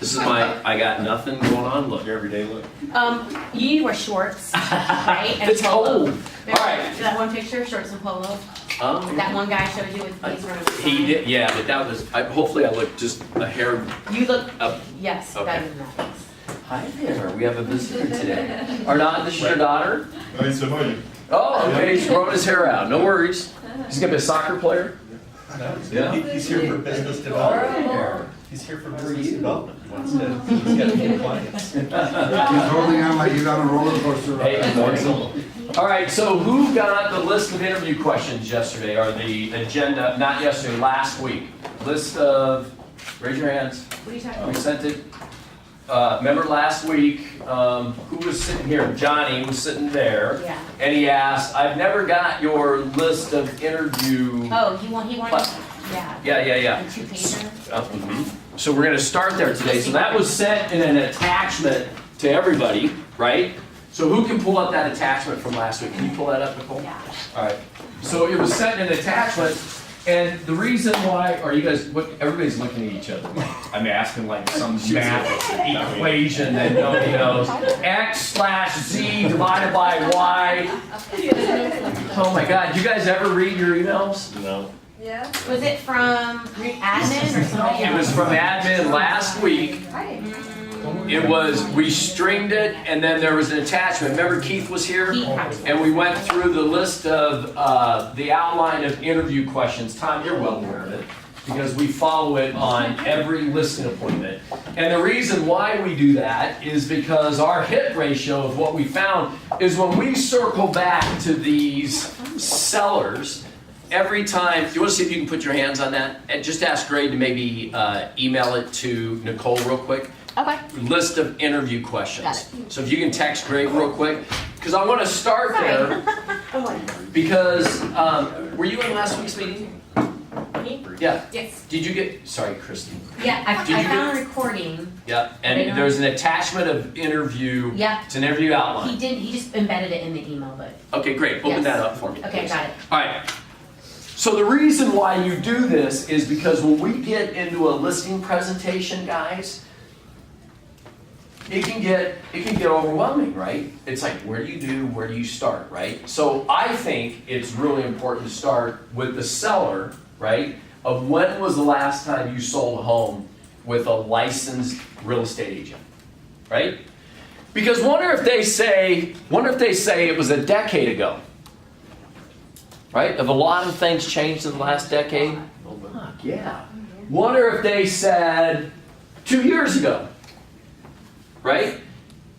This is my, I got nothing going on look. Your everyday look. You need to wear shorts, right? And It's polo. cold. Remember Alright. that one picture, shorts and polo? That one guy showed you with these running. He did, yeah, but that was, hopefully I look just a hair You look, up. yes, Okay. better than that. Hi there, we have a visitor today. Or not, this is your daughter? It's a money. Oh, okay, he's growing his hair out, no worries. He's gonna be a soccer player? Yeah. He's here for business development. He's here for business development. He wants to, he's got new clients. He's holding on like he's on a roller coaster ride. Hey, good morning. All right, so who got the list of interview questions yesterday, or the agenda, not yesterday, last week? List of, raise your hands. What are you talking We about? sent it, remember last week, who was sitting here? Johnny was sitting there. Yeah. And he asked, I've never got your list of interview. Oh, he wanted, yeah. Yeah. A 2-pager? So we're gonna start there today. So that was sent in an attachment to everybody, right? So who can pull up that attachment from last week? Can you pull that up, Nicole? Yeah. All right. So it was sent in an attachment, and the reason why, are you guys, what, everybody's looking at each other. I'm asking like some math equation that nobody knows. X/Z divided by Y. Oh my God, you guys ever read your emails? No. Yeah. Was it from admin or somebody It else? was from admin last week. It was, we stringed it, and then there was an attachment. Remember Keith was here? Keith probably. And we went through the list of, the outline of interview questions. Tom, you're well aware of it, because we follow it on every listing appointment. And the reason why we do that is because our hit ratio of what we found is when we circle back to these sellers, every time, do you want to see if you can put your hands on that? And just ask Greg to maybe email it to Nicole real quick. Okay. List of interview questions. Got So if you can text Greg real quick, because I want to start there, Oh, because, were you in last week's meeting? me? Yeah. Yes. Did you get, sorry, Kristen. Yeah, I Did you found a recording. Yeah, Right and on. there's an attachment of interview. Yeah. It's an interview outline. He just embedded it in the email, but, Okay, great. Open Yes. that up for me. okay, please. got it. All right. So the reason why you do this is because when we get into a listing presentation, guys, it can get overwhelming, right? It's like, where do you start, right? So I think it's really important to start with the seller, right? Of when was the last time you sold a home with a licensed real estate agent, right? Because wonder if they say it was a decade ago. Right? Have a lot of things changed in the last decade? Fuck, yeah. Wonder if they said 2 years ago. Right?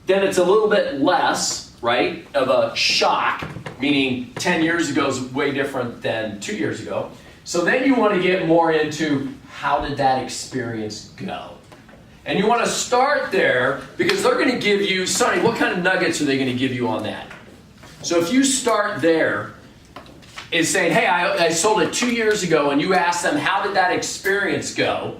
Then it's a little bit less, right, of a shock, meaning 10 years ago is way different than 2 years ago. So then you want to get more into how did that experience go? And you want to start there because they're going to give you, Sonny, what kind of nuggets are they going to give you on that? So if you start there, is saying, hey, I sold it 2 years ago, and you ask them, how did that experience go?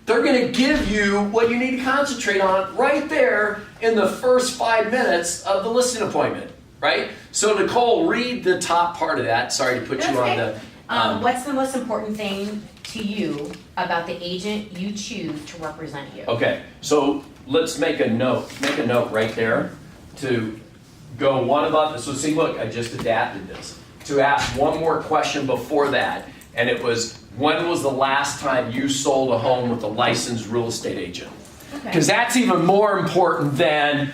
They're going to give you what you need to concentrate on right there in the first 5 minutes of the listing appointment, right? So Nicole, read the top part of that. Sorry to put you on the... What's the most important thing to you about the agent you choose to represent you? Okay, so let's make a note right there to go one above. So see, look, I just adapted this. To ask one more question before that, and it was, when was the last time you sold a home with a licensed real estate agent? Because that's even more important than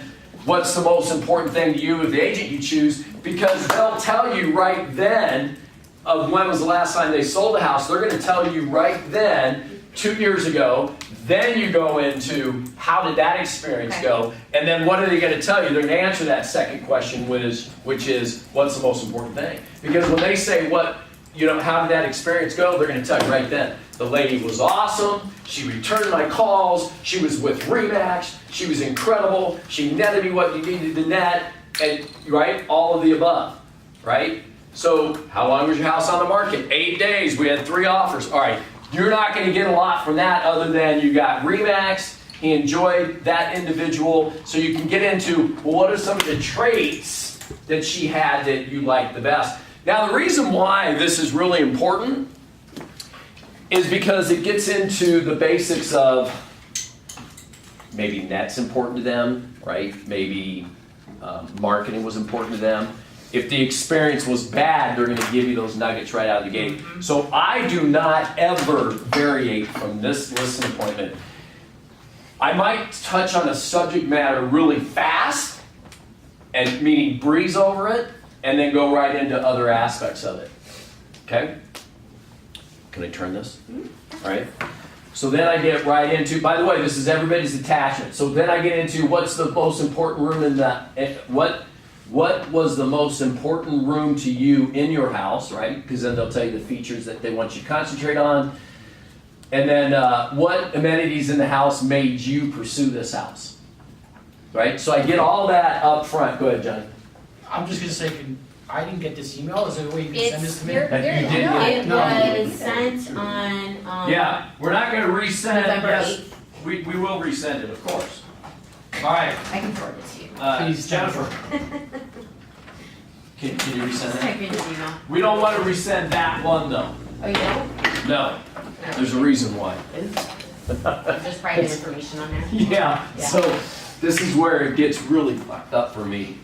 what's the most important thing to you with the agent you choose, because they'll tell you right then of when was the last time they sold a house. They're going to tell you right then, 2 years ago. Then you go into how did that experience go, and then what are they going to tell you? They're going to answer that second question, which is what's the most important thing? Because when they say how did that experience go, they're going to tell you right then. The lady was awesome. She returned my calls. She was with Remax. She was incredible. She netted me what you needed to net, and right, all of the above, right? So how long was your house on the market? 8 days. We had 3 offers. All right. You're not going to get a lot from that other than you got Remax, he enjoyed that individual, so you can get into, well, what are some of the traits that she had that you liked the best? Now, the reason why this is really important is because it gets into the basics of maybe net's important to them, right? Maybe marketing was important to them. If the experience was bad, they're gonna give you those nuggets right out of the gate. So I do not ever variate from this listening appointment. I might touch on a subject matter really fast, and meaning breeze over it, and then go right into other aspects of it. Okay? Can I turn this? All right. So then I get right into, by the way, this is everybody's attachment. So then I get into what's the most important room in the, what was the most important room to you in your house, right? Because then they'll tell you the features that they want you to concentrate on. And then what amenities in the house made you pursue this house, right? So I get all that up front. Go ahead, Johnny. I'm just gonna say, I didn't get this email, is there a way you can send this to me? There- You did no, get it it? was sent on, Yeah, we're not going to resend it. November Yes, 8th. we will resend it, of course. All right, I can forward it to you. Please, Jennifer. Can you resend that? Type in his email. We don't want to resend that one though. Oh, you don't? No, there's a reason why. There's private information on there. Yeah, Yeah. so this is where it gets really fucked up for me.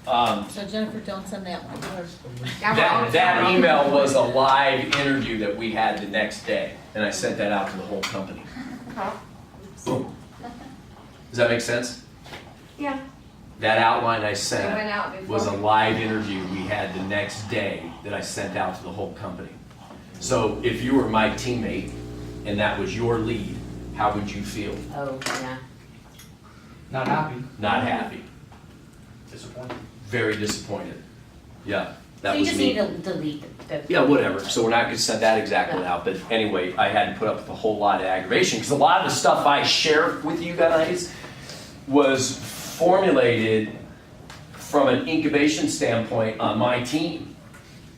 So Jennifer, don't send that one. That email was a live interview that we had the next day, and I sent that out to the whole company. Boom. Does that make sense? Yeah. That outline I It sent went out before. was a live interview we had the next day that I sent out to the whole company. So if you were my teammate and that was your lead, how would you feel? Oh, yeah. Not happy, Not happy, disappointed. very disappointed. Yeah, So that you was just me. need to delete the. Yeah, whatever. So we're not gonna send that exactly out, but anyway, I had to put up with a whole lot of aggravation because a lot of the stuff I share with you guys was formulated from an incubation standpoint on my team,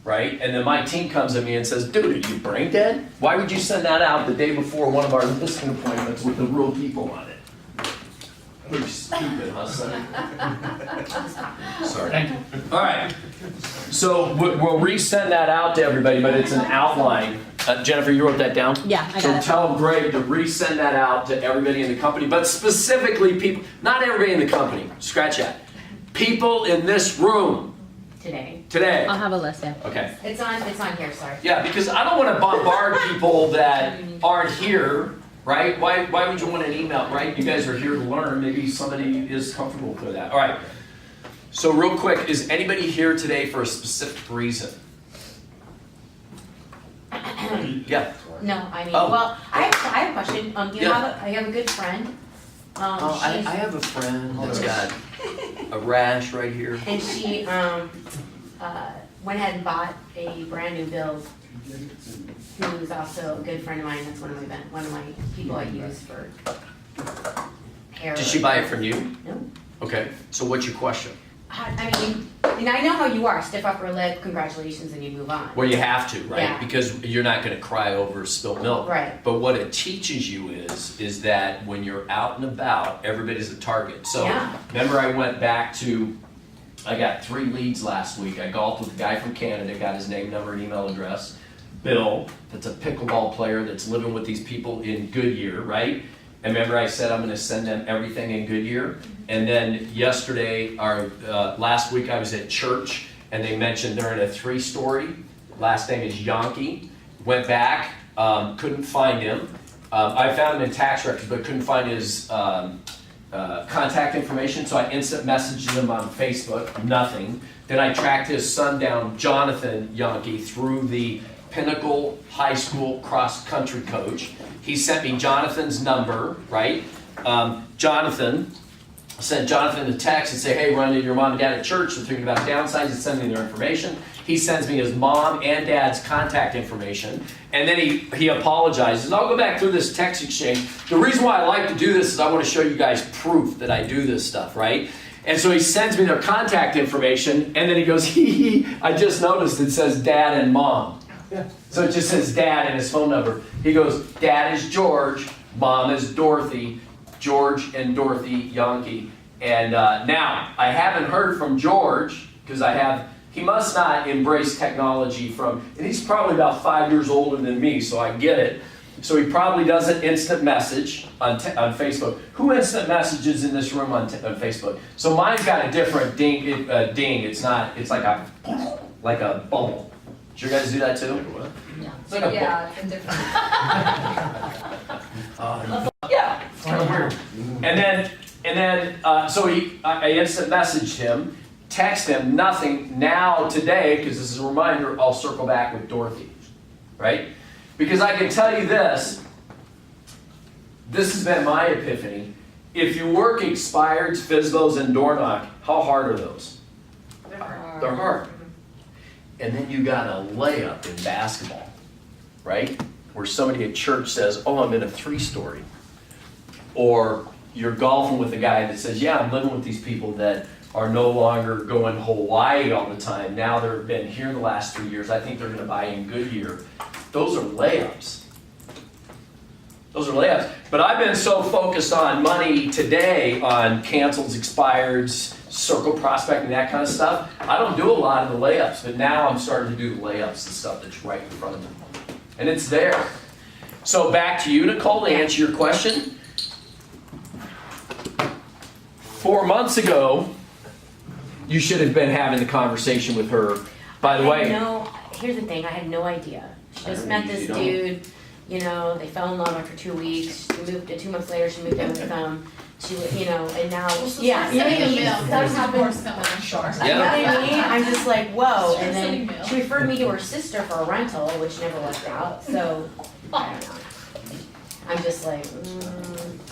right? And then my team comes at me and says, dude, are you brain dead? Why would you send that out the day before one of our listening appointments with the real people on it? Pretty stupid, huh, son? Sorry. Thank you. All right. So we'll resend that out to everybody, but it's an outline. Jennifer, you wrote that down? Yeah, I got So it. tell Greg to resend that out to everybody in the company, but specifically people, not everybody in the company, scratch that. People in this room Today. today. I'll have a list, yeah. Okay. It's on here, sorry. Yeah, because I don't want to bombard people that aren't here, right? Why would you want an email, right? You guys are here to learn. Maybe somebody is comfortable with that. All right. So real quick, is anybody here today for a specific reason? Yeah. No, I mean, Oh. well, I have a question. You Yeah. have a good friend. I She's, have a friend that's got a rash right here. and she, went ahead and bought a brand new build. Who's also a good friend of mine. That's one of my people I use for hair. Did she buy it from you? No. Okay. So what's your question? I mean, and I know how you are. Stiff upper lip. Congratulations, and you move on. Well, you have to, right? Yeah. Because you're not going to cry over spilled milk. Right. But what it teaches you is that when you're out and about, everybody's a target. So Yeah. remember, I went back to, I got 3 leads last week. I golfed with a guy from Canada, got his name, number, and email address. Bill, that's a pickleball player that's living with these people in Goodyear, right? And remember I said I'm going to send them everything in Goodyear? And then yesterday, or last week I was at church and they mentioned they're in a 3-story. Last name is Yankee. Went back, couldn't find him. I found him in tax records, but couldn't find his contact information, so I instant messaged him on Facebook, nothing. Then I tracked his son down, Jonathan Yankee, through the Pinnacle High School cross-country coach. He sent me Jonathan's number, right? Jonathan sent Jonathan a text and say, hey, run into your mom and dad at church. They're thinking about downsizing, send me their information. He sends me his mom and dad's contact information. And then he apologizes. And I'll go back through this text exchange. The reason why I like to do this is I want to show you guys proof that I do this stuff, right? And so he sends me their contact information. And then he goes, hee, I just noticed it says dad and mom. So it just says dad and his phone number. He goes, dad is George, mom is Dorothy, George and Dorothy Yankee. And now, I haven't heard from George, because he must not embrace technology and he's probably about 5 years older than me, so I get it. So he probably doesn't instant message on Facebook. Who instant messages in this room on Facebook? So mine's got a different ding. Ding. It's not. It's like a bubble. Did you guys do that too? It's like a Yeah, it's a different. yeah. It's kind of weird. And then so I instant messaged him, text him, nothing. Now today, because this is a reminder, I'll circle back with Dorothy, right? Because I can tell you this has been my epiphany. If you work expireds, FSBOs, and door knock, how hard are those? They're hard. And then you got a layup in basketball, right? Where somebody at church says, oh, I'm in a 3-story. Or you're golfing with a guy that says, yeah, I'm living with these people that are no longer going to Hawaii all the time. Now they've been here the last 3 years. I think they're going to buy in Goodyear. Those are layups. Those are layups. But I've been so focused on money today, on cancels, expireds, circle prospecting, that kind of stuff. I don't do a lot of the layups, but now I'm starting to do the layups, the stuff that's right in front of me. And it's there. So back to you, Nicole, to answer your question. 4 months ago, you should have been having the conversation with her. By the way, Here's the thing, I had no idea. She just met this dude, you know, they fell in love after 2 weeks. She moved, 2 months later, she moved in with him. She, you know, and now, yeah. That's not worse than You know what I mean? I'm just like, whoa. And then she referred me to her sister for a rental, which never worked out. So, I don't know. I'm just like,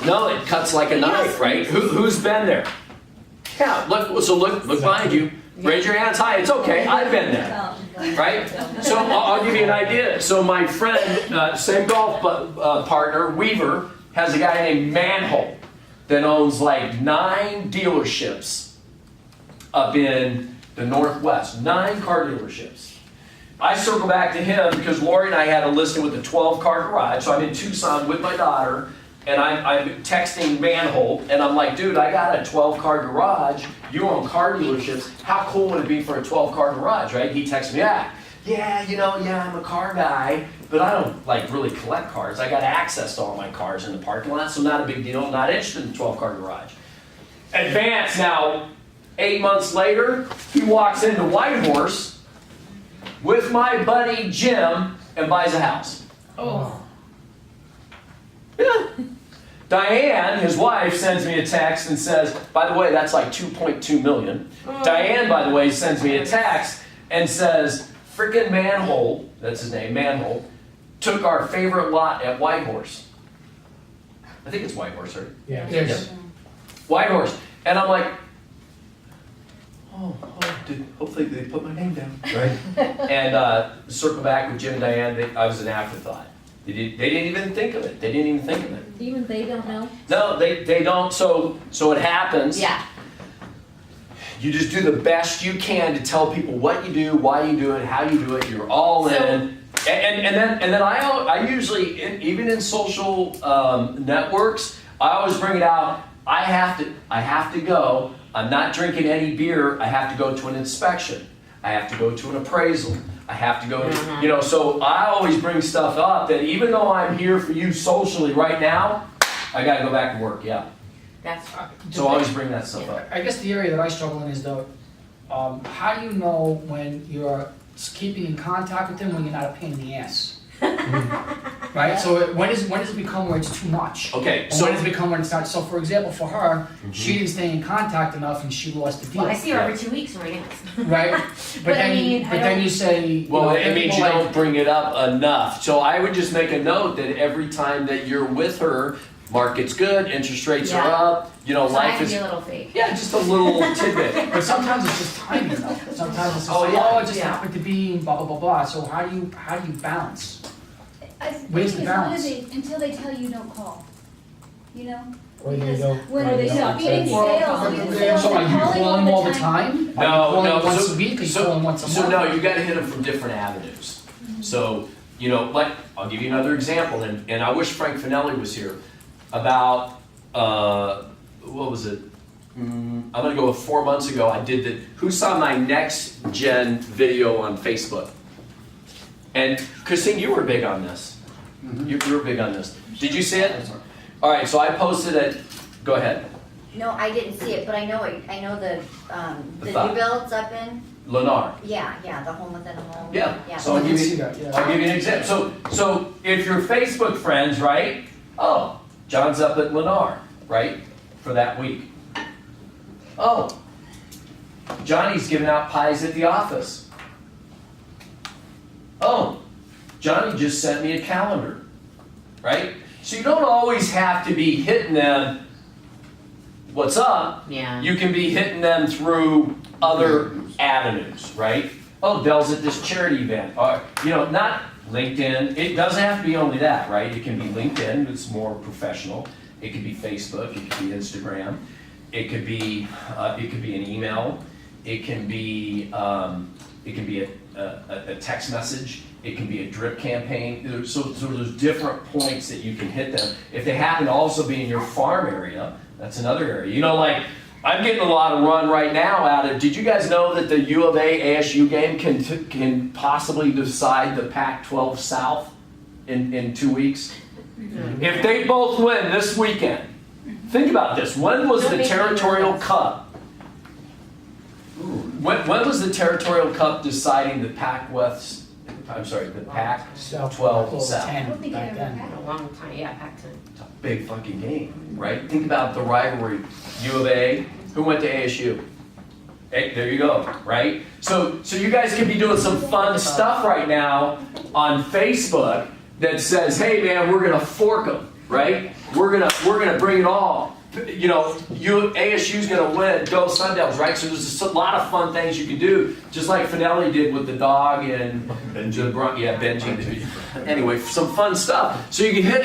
no, it cuts like a knife, right? Who's been there? Yeah, look behind you. Raise your hands high. It's okay. I've been there, right? So I'll give you an idea. So my friend, same golf partner, Weaver, has a guy named Manhole that owns like 9 dealerships up in the Northwest. 9 car dealerships. I circle back to him because Lori and I had a listing with a 12-car garage. So I'm in Tucson with my daughter, and I'm texting Manhole, and I'm like, dude, I got a 12-car garage. You own car dealerships. How cool would it be for a 12-car garage, right? He texts me back. Yeah, I'm a car guy, but I don't like really collect cars. I got access to all my cars in the parking lot, so not a big deal. I'm not interested in the 12-car garage. Advance now, 8 months later, he walks into Whitehorse with my buddy Jim and buys a house. Oh. Yeah. Diane, his wife, sends me a text and says, by the way, that's like 2.2 million. Diane, by the way, sends me a text and says, frickin' Manhole, that's his name, Manhole, took our favorite lot at Whitehorse. I think it's Whitehorse, right? Yeah. Yes. Whitehorse. And I'm like, hopefully they put my name down. Right? And circle back with Jim and Diane, I was an afterthought. They didn't even think of it. They didn't even think of it. Even they don't know? No, they don't. So it happens. yeah. You just do the best you can to tell people what you do, why you do it, how you do it. You're all in. And then I usually, even in social networks, I always bring it out. I have to go. I'm not drinking any beer. I have to go to an inspection. I have to go to an appraisal. I have to go to, so I always bring stuff up that even though I'm here for you socially right now, I got to go back to work, yeah. That's So I always bring that stuff up. I guess the area that I struggle in is how do you know when you're keeping in contact with them when you're not a pain in the ass? Right? So when does it become where it's too much? Okay, And so when does it become when it's not? So for example, for her, she didn't stay in contact enough and she lost the deal. well, I see her every 2 weeks right now. Right? But I mean, I then don't- you say, well, it means you like- don't bring it up enough. So I would just make a note that every time that you're with her, market's good, interest rates are Yeah. up, So I life have to is, be a little fake. yeah, just a little tidbit. But sometimes it's just timing though. Sometimes it's just Oh, yeah. it just Yeah. happened to be blah blah blah blah. So how do you balance? I think Where's the as long balance? as until they tell you don't call, you know? Or they Because don't- when or they they don't stop being say- sales, being sales, So are you calling calling all the time? Are you No, calling once so- a week? Are you so- calling once a month? So no, you gotta hit them from different avenues. So, like, I'll give you another example, and I wish Frank Finelli was here, about, what was it? I'm gonna go with 4 months ago, I did who saw my next gen video on Facebook? And Christine, you were big on this. You're big on this. Did you see it? All right, so I posted it. Go ahead. No, I didn't see it, but I know the The thought. new builds up in, Lennar. yeah, the home within a home. Yeah. Yeah. So I'll I give can see you, that, yeah. I'll give you an example. So if you're Facebook friends, right? Oh, John's up at Lennar, right? For that week. Oh, Johnny's giving out pies at the office. Oh, Johnny just sent me a calendar, right? So you don't always have to be hitting them, what's up? Yeah. You can be hitting them through other avenues, right? Oh, Dell's at this charity event. Or, not LinkedIn. It doesn't have to be only that, right? It can be LinkedIn, it's more professional. It could be Facebook, it could be Instagram. It could be an email. It can be a text message. It can be a drip campaign. So there's different points that you can hit them. If they happen to also be in your farm area, that's another area. Like I'm getting a lot of run right now out of. Did you guys know that the U of A ASU game can possibly decide the Pac-12 South in 2 weeks? If they both win this weekend, think about this. When was the Territorial Cup? When was the Territorial Cup deciding the Pac-West? I'm sorry, the Pac-12 South. 10 I don't think back it ever then. happened. A long time, yeah, Pac-10. It's a big fucking game, right? Think about the rivalry. U of A, who went to ASU? Hey, there you go, right? So you guys can be doing some fun stuff right now on Facebook that says, hey man, we're gonna fork them, right? We're gonna bring it all. ASU's gonna win, go Sun Devils, right? So there's just a lot of fun things you can do, just like Finelli did with the dog and Benji. Anyway, some fun stuff. So you can hit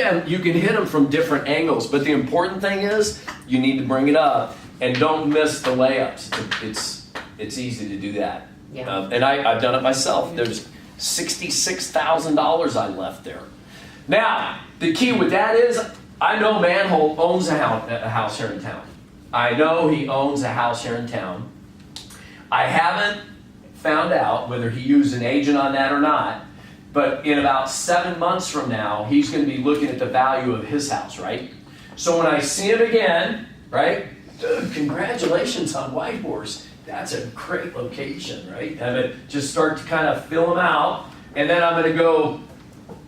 them from different angles, but the important thing is you need to bring it up and don't miss the layups. It's easy to do that. Yeah. And I've done it myself. There's $66,000 I left there. Now, the key with that is, I know Manhole owns a house here in town. I know he owns a house here in town. I haven't found out whether he used an agent on that or not, but in about 7 months from now, he's going to be looking at the value of his house, right? So when I see him again, right? Dude, congratulations on White Horse. That's a great location, right? I'm going to just start to kind of fill them out, and then I'm going to go,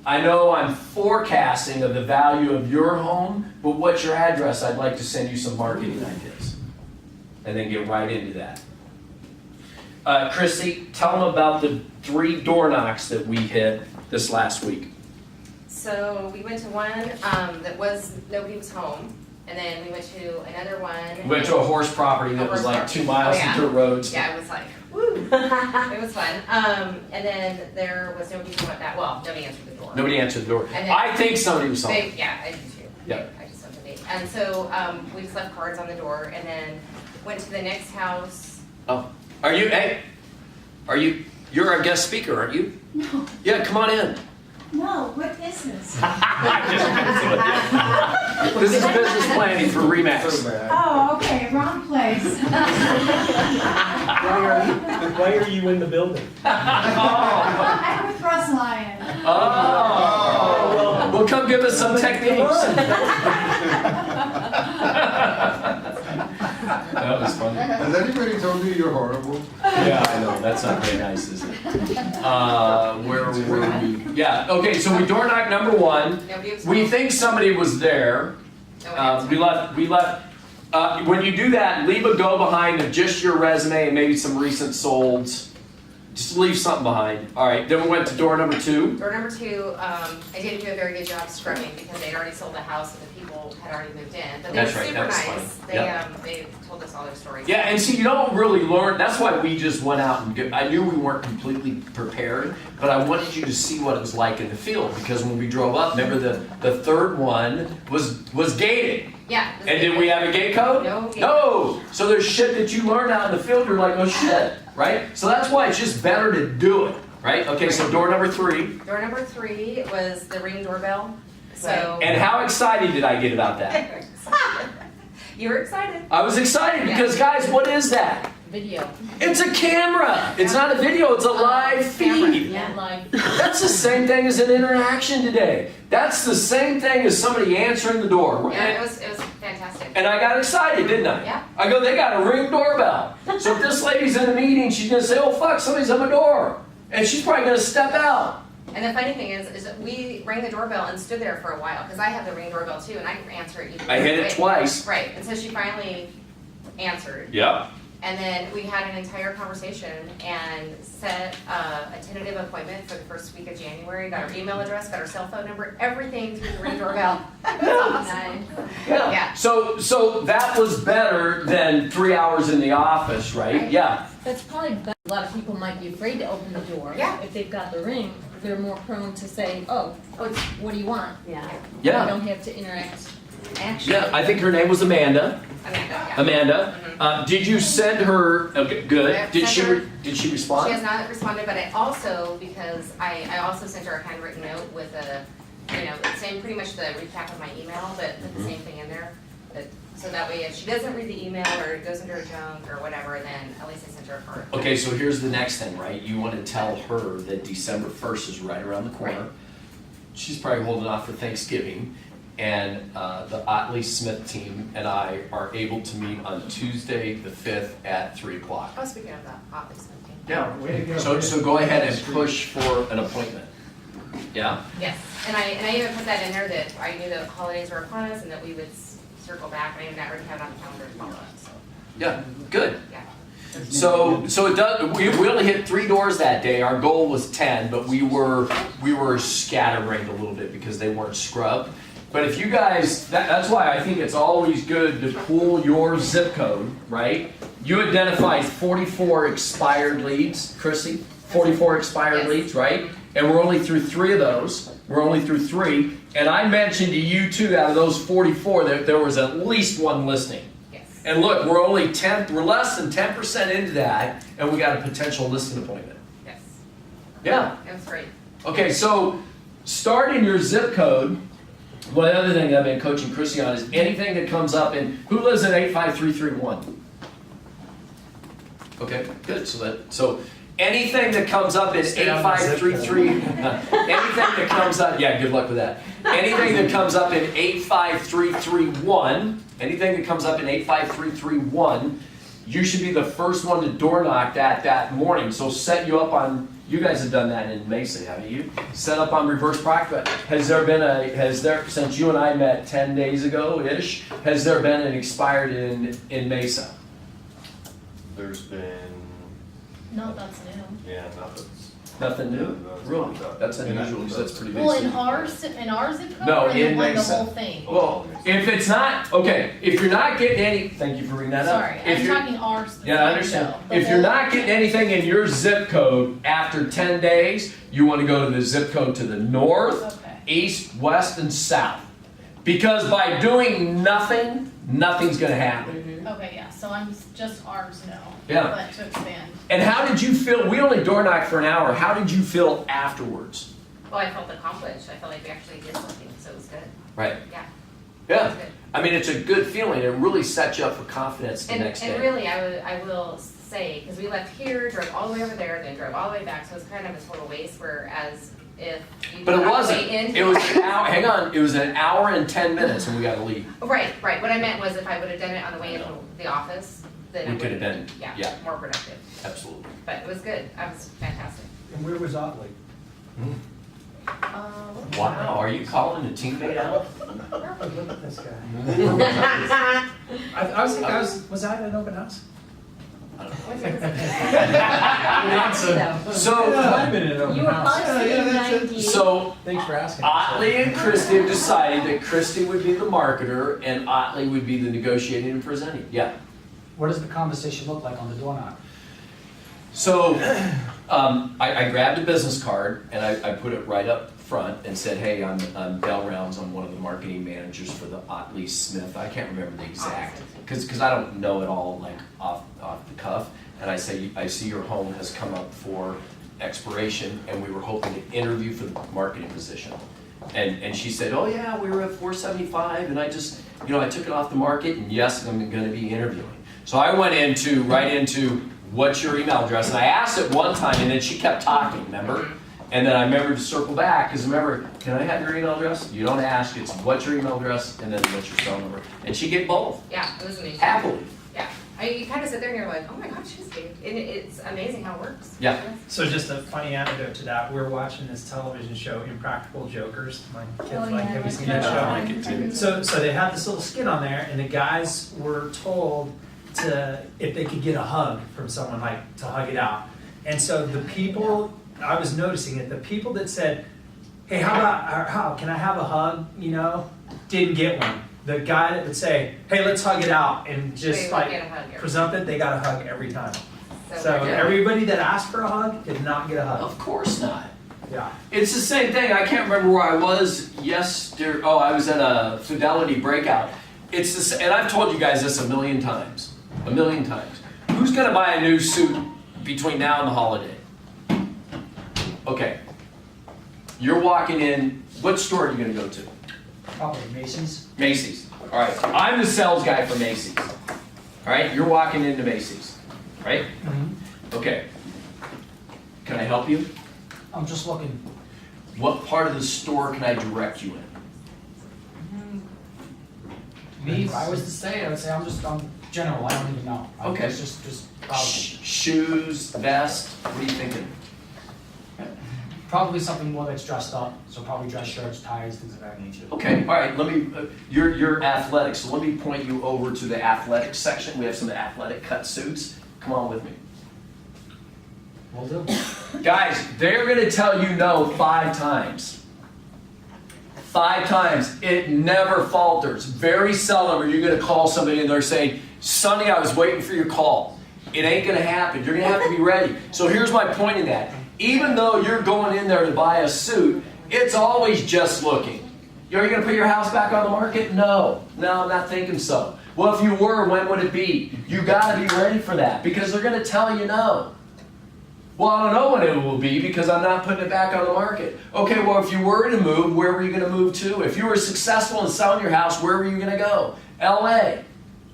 I know I'm forecasting of the value of your home, but what's your address? I'd like to send you some marketing ideas. And then get right into that. Christy, tell them about the 3 door knocks that we hit this last week. So we went to one that nobody was home, and then we went to another one. We went to a horse property that was like 2 miles Oh, yeah. into roads. Yeah, it was like, woo, it was fun. And then there was nobody home at that, well, nobody answered the door. Nobody answered the door. And then- I think somebody was home. Yeah, I did too. Yeah. I just left a date. And so we just left cards on the door, and then went to the next house. Oh, you're a guest speaker, aren't you? No, Yeah, come on in. no, what is this? This is business planning for Remax. Oh, okay, wrong place. Why are you in the building? I'm with Russ Lyon. Oh, well, come give us some techniques. That was funny. Has anybody told you you're horrible? Yeah, I know, that's not very nice, is it? Where were we? Yeah, okay, so we door knocked number 1. Nobody was We home. think somebody was there. No one answered. We left. When you do that, leave a go behind of just your resume and maybe some recent solds. Just leave something behind. All right, then we went to door number 2. Door number 2, I didn't do a very good job scrubbing because they'd already sold the house and the people had already moved in. But they That's were right, super that was nice. fun. They told us all their stories. Yeah, and see, you don't really learn. That's why we just went out and I knew we weren't completely prepared, but I wanted you to see what it was like in the field because when we drove up, remember the third one was gated. Yeah. And did we have a gate code? No. No. So there's shit that you learn out in the field. You're like, oh shit, right? So that's why it's just better to do it, right? Okay, so door number 3. Door number 3 was the Ring doorbell. So. And how excited did I get about that? You were excited. I was excited because guys, what is that? Video, It's a camera. It's not a video, it's a live Camera. feed. Yeah. live. That's the same thing as an interaction today. That's the same thing as somebody answering the door. Yeah, it was fantastic. And I got excited, didn't I? Yeah. I go, they got a Ring doorbell. So if this lady's in a meeting, she's gonna say, oh fuck, somebody's at my door. And she's probably gonna step out. And the funny thing is that we rang the doorbell and stood there for a while, because I have the Ring doorbell too, and I can answer it either I hit it way. twice. Right, and so she finally answered. Yep. And then we had an entire conversation and set a tentative appointment for the first week of January, got her email address, got her cell phone number, everything through the Ring doorbell. It was awesome. Yeah. Yeah. So that was better than 3 hours in the office, right? Yeah. That's probably better. A lot of people might be afraid to open the door. Yeah. If they've got the ring, they're more prone to say, oh, what do you want? Yeah. You Yeah. don't have to interact actually. Yeah, I think her name was Amanda. Amanda, yeah. Amanda, did you send her? Okay, good. I've Did sent she? her- Did she She respond? has not responded, but I also, because I also sent her a handwritten note with saying pretty much the recap of my email, but put the same thing in there. So that way, if she doesn't read the email or it goes into her junk or whatever, then at least I sent her a card. Okay, so here's the next thing, right? You want to tell her that December 1st is right around the corner. Right. She's probably holding off for Thanksgiving, and the Otley Smith team and I are able to meet on Tuesday the 5th at 3 o'clock. Oh, speaking of that, obviously. Yeah. Way to go. So go ahead and push for an appointment. Yeah. Yes, and I even put that in there that I knew the holidays were upon us and that we would circle back, and I even already have it on the calendar to follow up, so, Yeah. Good. yeah. So it does. We only hit 3 doors that day. Our goal was 10, but we were scatterbrained a little bit because they weren't scrubbed. But if you guys, that's why I think it's always good to pull your zip code, right? You identified 44 expired leads, Chrissy. 44 expired Yes. leads, right? And we're only through 3 of those. We're only through 3. And I mentioned to you too, out of those 44, that there was at least 1 listing. Yes. And look, we're less than 10% into that, and we got a potential listing appointment. Yes, Yeah. it was great. Okay, so start in your zip code. One other thing that I've been coaching Chrissy on is anything that comes up in, who lives in 85331? Okay, good. So anything that comes up in Stay on the zip code. 8533, anything that comes up, yeah, good luck with that. Anything that comes up in 85331, anything that comes up in 85331, you should be the first one to door knock that morning. So set you up on, you guys have done that in Mesa, haven't you? Set up on reverse prospect. Since you and I met 10 days ago-ish, has there been an expired in Mesa? There's been, No, that's new. Nothing new? No, it's Really? not that. That's unusual, because that's pretty big. Well, city. in our zip code, No, or in the in one, the Mesa. whole thing? Well, if it's not, okay, if you're not getting any, thank you for bringing that up. Sorry, If I'm you're- talking ours. Yeah, I understand. The If you're whole- not getting anything in your zip code after 10 days, you want to go to the zip code to the north, Okay. east, west, and south. Because by doing nothing, nothing's going to happen. Okay, yeah, so I'm just ours now. Yeah. But to expand. And how did you feel? We only door knocked for an hour. How did you feel afterwards? Well, I felt accomplished. I felt like we actually did something, so it was good. Right. Yeah. It Yeah. was good. I mean, it's a good feeling. It really sets you up for confidence the next day. And really, I will say, because we left here, drove all the way over there, then drove all the way back, so it's kind of a total waste, whereas if you But it go all the wasn't. way in. It was an hour. Hang on. It was an hour and 10 minutes, and we got to leave. Right. What I meant was if I would have done it on the way into the office, then We it could would have been. Yeah. more productive. Absolutely. But it was good. It was fantastic. And where was Otley? Wow. Are you calling a teammate out? Look at this guy. I was thinking, was I at an open house? So, I've been in an open You were house. probably Yeah, sitting that's it. 90. so Thanks for asking. Otley and Christy have decided that Christy would be the marketer and Otley would be the negotiating and presenting. Yeah. What does the conversation look like on the door knock? So I grabbed a business card and I put it right up front and said, hey, I'm Del Rounds. I'm one of the marketing managers for the Otley Smith. I can't remember the exact, because I don't know it all like off the cuff. And I say, I see your home has come up for expiration and we were hoping to interview for the marketing position. And she said, oh yeah, we were at 475 and I just, I took it off the market and yes, I'm gonna be interviewing. So I went right into what's your email address, and I asked it one time, and then she kept talking, remember? And then I remembered to circle back, because remember, can I have your email address? You don't ask, it's what's your email address, and then what's your cell number. And she gave both, Yeah, it was amazing. happily. Yeah, you kind of sit there and you're like, oh my God, she's big. And it's amazing how it works. Yeah. So just a funny anecdote to that, we're watching this television show, Impractical Jokers. My kids have you seen that show? I like it too. So they had this little skit on there, and the guys were told if they could get a hug from someone, like to hug it out. And so the people, I was noticing it, the people that said, hey, how can I have a hug, didn't get one. The guy that would say, hey, let's hug it out, and just They like get a hug every presumptive, they got a hug every time. So we're good. everybody that asked for a hug did not get a hug. Of course not. Yeah. It's the same thing. I can't remember where I was yesterday. Oh, I was at a Fidelity breakout. It's this, and I've told you guys this a million times. Who's going to buy a new suit between now and the holiday? Okay. You're walking in. What store are you going to go to? Probably Macy's. Macy's. All right. I'm the sales guy for Macy's. All right. You're walking into Macy's. Right? Okay. Can I help you? I'm just looking. What part of the store can I direct you in? Me, if I was to say, I would say I'm general, I don't even know. Okay. It's just Shoes, vest, what are you thinking? probably something more that's dressed up, so probably dress shirts, ties, things of that nature. Okay, all right, let me, you're athletic, so let me point you over to the athletic section. We have some athletic cut suits. Come on with me. Will do. Guys, they're gonna tell you no 5 times. 5 times. It never falters. Very seldom are you gonna call somebody and they're saying, Sonny, I was waiting for your call. It ain't gonna happen. You're gonna have to be ready. So here's my point in that. Even though you're going in there to buy a suit, it's always just looking. Are you gonna put your house back on the market? No, I'm not thinking so. Well, if you were, when would it be? You gotta be ready for that because they're gonna tell you no. Well, I don't know when it will be because I'm not putting it back on the market. Okay, well, if you were to move, where were you going to move to? If you were successful in selling your house, where were you going to go? LA.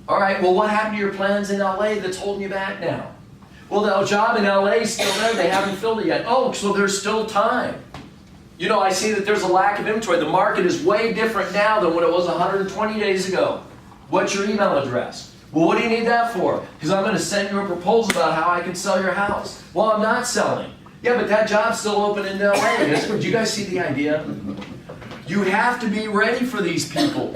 All right, well, what happened to your plans in LA that's holding you back now? Well, the job in LA is still there. They haven't filled it yet. Oh, so there's still time. You know, I see that there's a lack of inventory. The market is way different now than what it was 120 days ago. What's your email address? Well, what do you need that for? Because I'm going to send you a proposal about how I can sell your house. Well, I'm not selling. Yeah, but that job's still open in LA. Do you guys see the idea? You have to be ready for these people.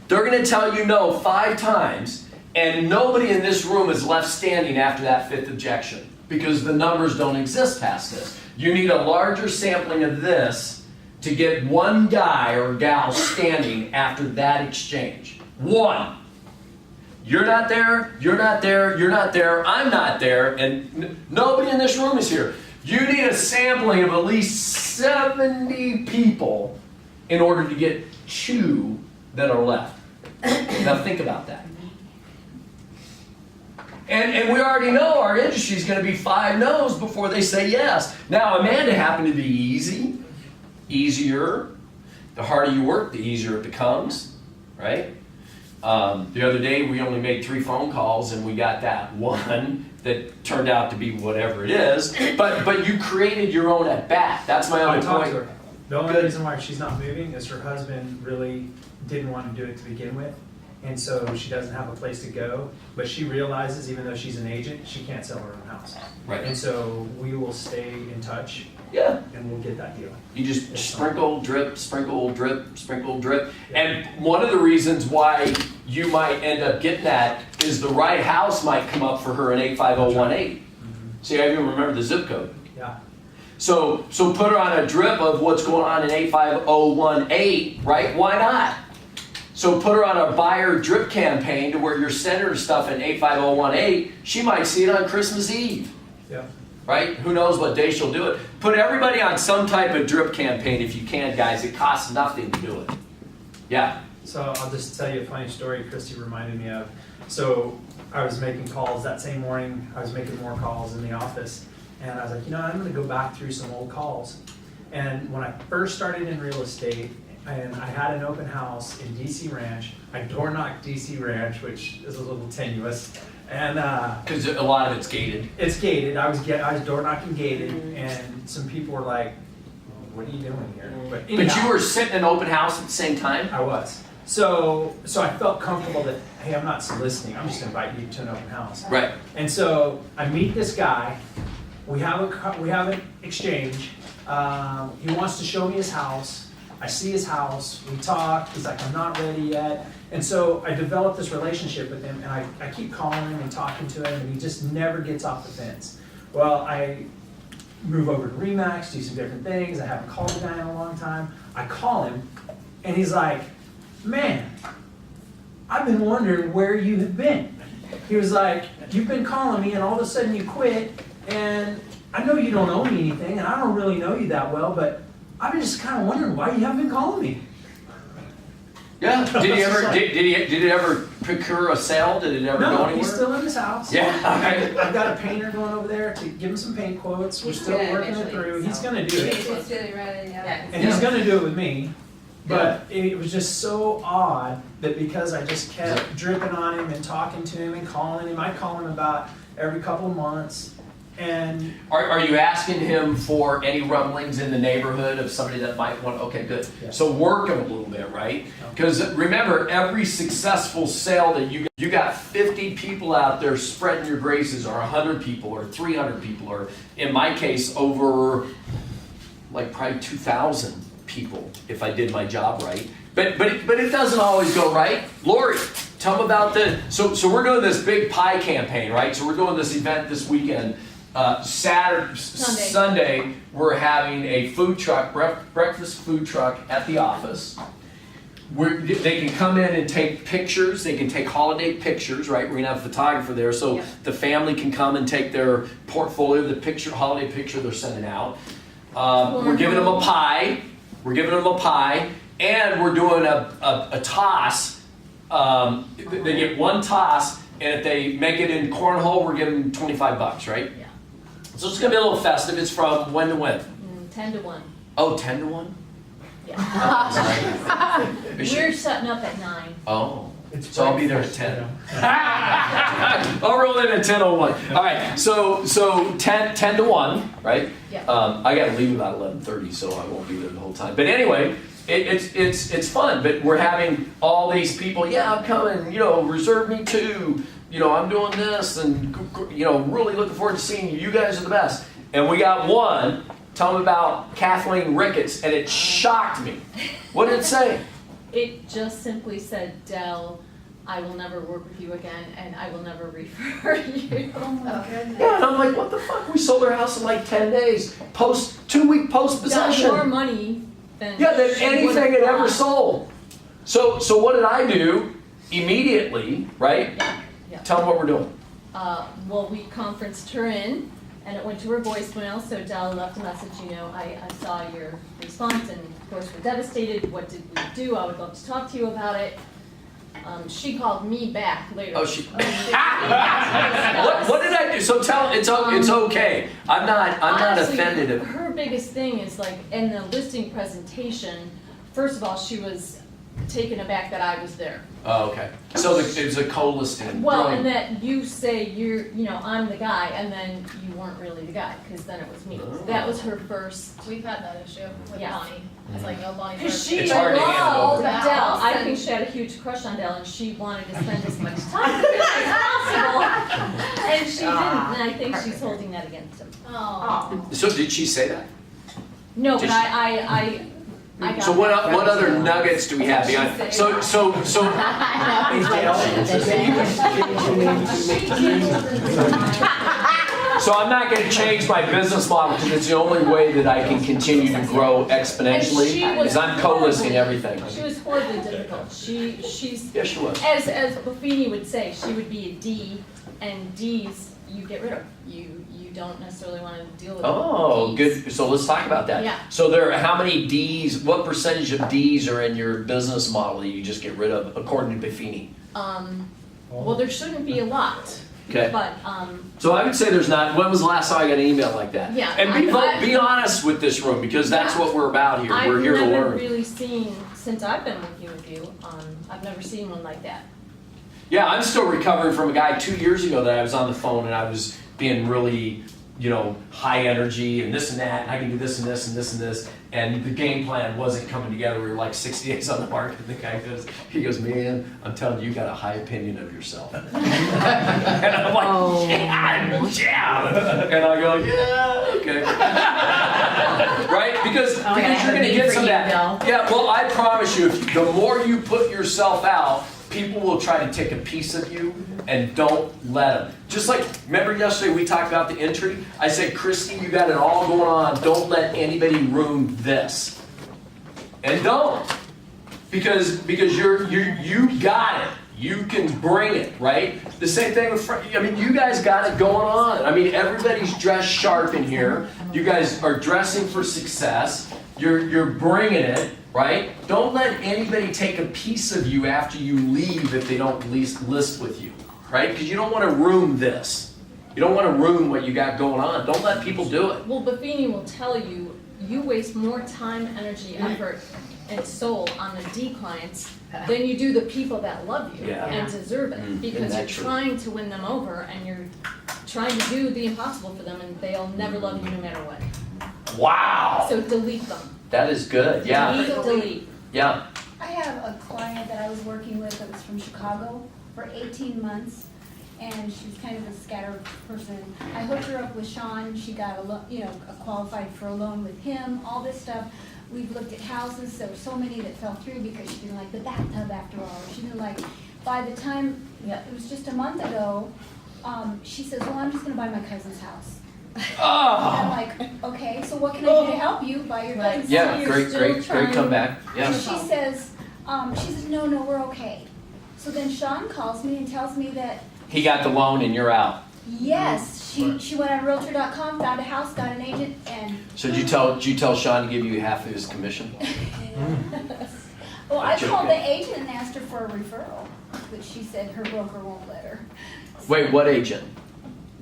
They're going to tell you no 5 times, and nobody in this room is left standing after that 5th objection because the numbers don't exist past this. You need a larger sampling of this to get one guy or gal standing after that exchange. 1. You're not there, you're not there, you're not there, I'm not there, and nobody in this room is here. You need a sampling of at least 70 people in order to get 2 that are left. Now think about that. And we already know our industry is going to be 5 no's before they say yes. Now Amanda happened to be easier. The harder you work, the easier it becomes, right? The other day, we only made 3 phone calls, and we got that one that turned out to be whatever it is. But you created your own at bat. That's my I other talked point. to her. The only Good. reason why she's not moving is her husband really didn't want to do it to begin with. And so she doesn't have a place to go. But she realizes, even though she's an agent, she can't sell her own house. Right. And so we will stay in touch, Yeah. and we'll get that deal. You just sprinkle, drip, sprinkle, drip, sprinkle, drip. And one of the reasons why you might end up getting that is the right house might come up for her in 85018. See, I even remember the zip code. Yeah. So put her on a drip of what's going on in 85018, right? Why not? So put her on a buyer drip campaign to where you're sending her stuff in 85018. She might see it on Christmas Eve. Yeah. Right? Who knows what day she'll do it. Put everybody on some type of drip campaign if you can, guys. It costs nothing to do it. Yeah. So I'll just tell you a funny story Christy reminded me of. So I was making calls that same morning. I was making more calls in the office. And I was like, I'm going to go back through some old calls. And when I first started in real estate, and I had an open house in DC Ranch. I door knocked DC Ranch, which is a little tenuous, and Because a lot of it's gated. it's gated. I was door knocking gated, and some people were like, "What are you doing here?" But But you anyhow, were sitting in open house at the same time? I was. So I felt comfortable that, hey, I'm not soliciting. I'm just inviting you to an open house. Right. And so I meet this guy. We have an exchange. He wants to show me his house. I see his house. We talk. He's like, I'm not ready yet. And so I developed this relationship with him, and I keep calling him and talking to him, and he just never gets off the fence. Well, I move over to Remax, do some different things. I haven't called the guy in a long time. I call him, and he's like, man, I've been wondering where you have been. He was like, you've been calling me, and all of a sudden you quit, and I know you don't owe me anything, and I don't really know you that well, but I've been just kind of wondering why you haven't been calling me. Yeah. Did it ever procure a sale? Did it ever go No, anywhere? he's still in his house. Yeah. I've got a painter going over there to give him some paint quotes. We're still Yeah, working it eventually, through. He's so. gonna do it. It's getting ready, Yeah. And he's gonna do it with me. But it was just so odd that because I just kept dripping on him and talking to him and calling him, I call him about every couple of months. And Are you asking him for any rumblings in the neighborhood of somebody that might want, okay, good. Yeah. So work him a little bit, right? Because remember, every successful sale that you got 50 people out there spreading your graces, or 100 people, or 300 people, or in my case, over like probably 2,000 people if I did my job right. But it doesn't always go right. Lori, tell them about so we're doing this big pie campaign, right? So we're doing this event this weekend. Sunday, we're having a food truck, breakfast food truck at the office. They can come in and take pictures. They can take holiday pictures, right? We're gonna have a photographer there, so the family can come and take their portfolio of the holiday picture they're sending out. We're giving them a pie. And we're doing a toss. They get one toss, and if they make it in cornhole, we're giving them $25, right? Yeah. So it's gonna be a little festive. It's from when to when? 10 to 1. Oh, 10 to 1? Yeah. Is she- We're setting up at 9. Oh. it's So I'll be there at 10. I'll roll in at 10:01. All right, so 10 to 1, right? Yeah. I gotta leave about 11:30, so I won't be there the whole time. But anyway, it's fun. But we're having all these people. Yeah, I'm coming. Reserve me too. I'm doing this, and really looking forward to seeing you. You guys are the best. And we got one. Tell them about Kathleen Ricketts, and it shocked me. What did it say? It just simply said, Dell, I will never work with you again, and I will never refer you. Oh my goodness. Yeah, and I'm like, what the fuck? We sold our house in like 10 days. 2-week post Got more possession. money than Yeah, than she anything would've had ever got. sold. So what did I do immediately, right? Yeah. Tell them what we're doing. Well, we conferenced her in, and it went to her voicemail, so Dell left a message, I saw your response, and of course we're devastated. What did we do? I would love to talk to you about it. She called me back later. Oh, what did I do? So tell it's okay. I'm not Honestly, offended. Her biggest thing is like in the listing presentation, first of all, she was taken aback that I was there. Oh, okay. So it was a co-listing. Well, Brilliant. and that you say I'm the guy, and then you weren't really the guy, because then it was me. So that was her first. We've had that issue with Yeah. Bonnie. It's like, no, Bonnie. Because she It's hard to handle. loved Yeah. Dell. I think she had a huge crush on Dell, and she wanted to spend as much time with him as possible. And she didn't, and I think she's holding that against him. Oh. So did she say that? No, Did but she- I got So what that other from- nuggets do we have behind? So So I'm not going to change my business model because it's the only way that I can continue to grow exponentially. Is I'm co-listing everything. She was horribly difficult. She's, Yes, she was. as Buffini would say, she would be a D, and Ds you get rid of. You don't necessarily want to deal with Oh, Ds. good. So let's talk about that. Yeah. So how many Ds? What percentage of Ds are in your business model that you just get rid of, according to Buffini? Well, there shouldn't be a lot. Okay. But, So I would say there's not. When was the last time I got an email like that? Yeah, And be I- honest with this room because that's Yeah. what we're about here. I've We're here to never learn. really seen since I've been working with you, I've never seen one like that. Yeah, I'm still recovering from a guy 2 years ago that I was on the phone and I was being really, high energy and this and that, and I can do this and this and this and this, and the game plan wasn't coming together. We were like 60 days on the market, and the guy goes, man, I'm telling you, you got a high opinion of yourself. And I'm like, yeah. And I go, yeah, okay. Right? Because Oh my God, I you're have a going to name get for some of you, that. Bill. Yeah, well, I promise you, the more you put yourself out, people will try to take a piece of you, and don't let them. Just like, remember yesterday we talked about the entry? I said, Christy, you got it all going on. Don't let anybody ruin this. And don't. Because you got it. You can bring it, right? The same thing with, you guys got it going on. Everybody's dressed sharp in here. You guys are dressing for success. You're bringing it, right? Don't let anybody take a piece of you after you leave if they don't list with you, right? Because you don't want to ruin this. You don't want to ruin what you got going on. Don't let people do it. Well, Buffini will tell you, you waste more time, energy, effort, and soul on the D clients than you do the people that love you Yeah. and deserve it. Isn't Because that you're true? trying to win them over and you're trying to do the impossible for them and they'll never love you no matter what. Wow. So delete them. That is good. Yeah. Delete. Yeah. I have a client that I was working with that was from Chicago for 18 months, and she was kind of a scattered person. I hooked her up with Sean. She got qualified for a loan with him, all this stuff. We've looked at houses. There were so many that fell through because she didn't like the bathtub after all. She didn't like, by the time, it was just a month ago, she says, well, I'm just gonna buy my cousin's house. And I'm like, okay, so what can I do to help you buy your cousin's house? Yeah. You're Great still trying. comeback. And Yeah. she says, no, we're okay. So then Sean calls me and tells me that, He got the loan and you're out. yes, she went on Realtor.com, found a house, got an agent, and, So did you tell Sean to give you half of his commission? well, I Joking. called the agent and asked her for a referral, but she said her broker won't let her. Wait, what agent?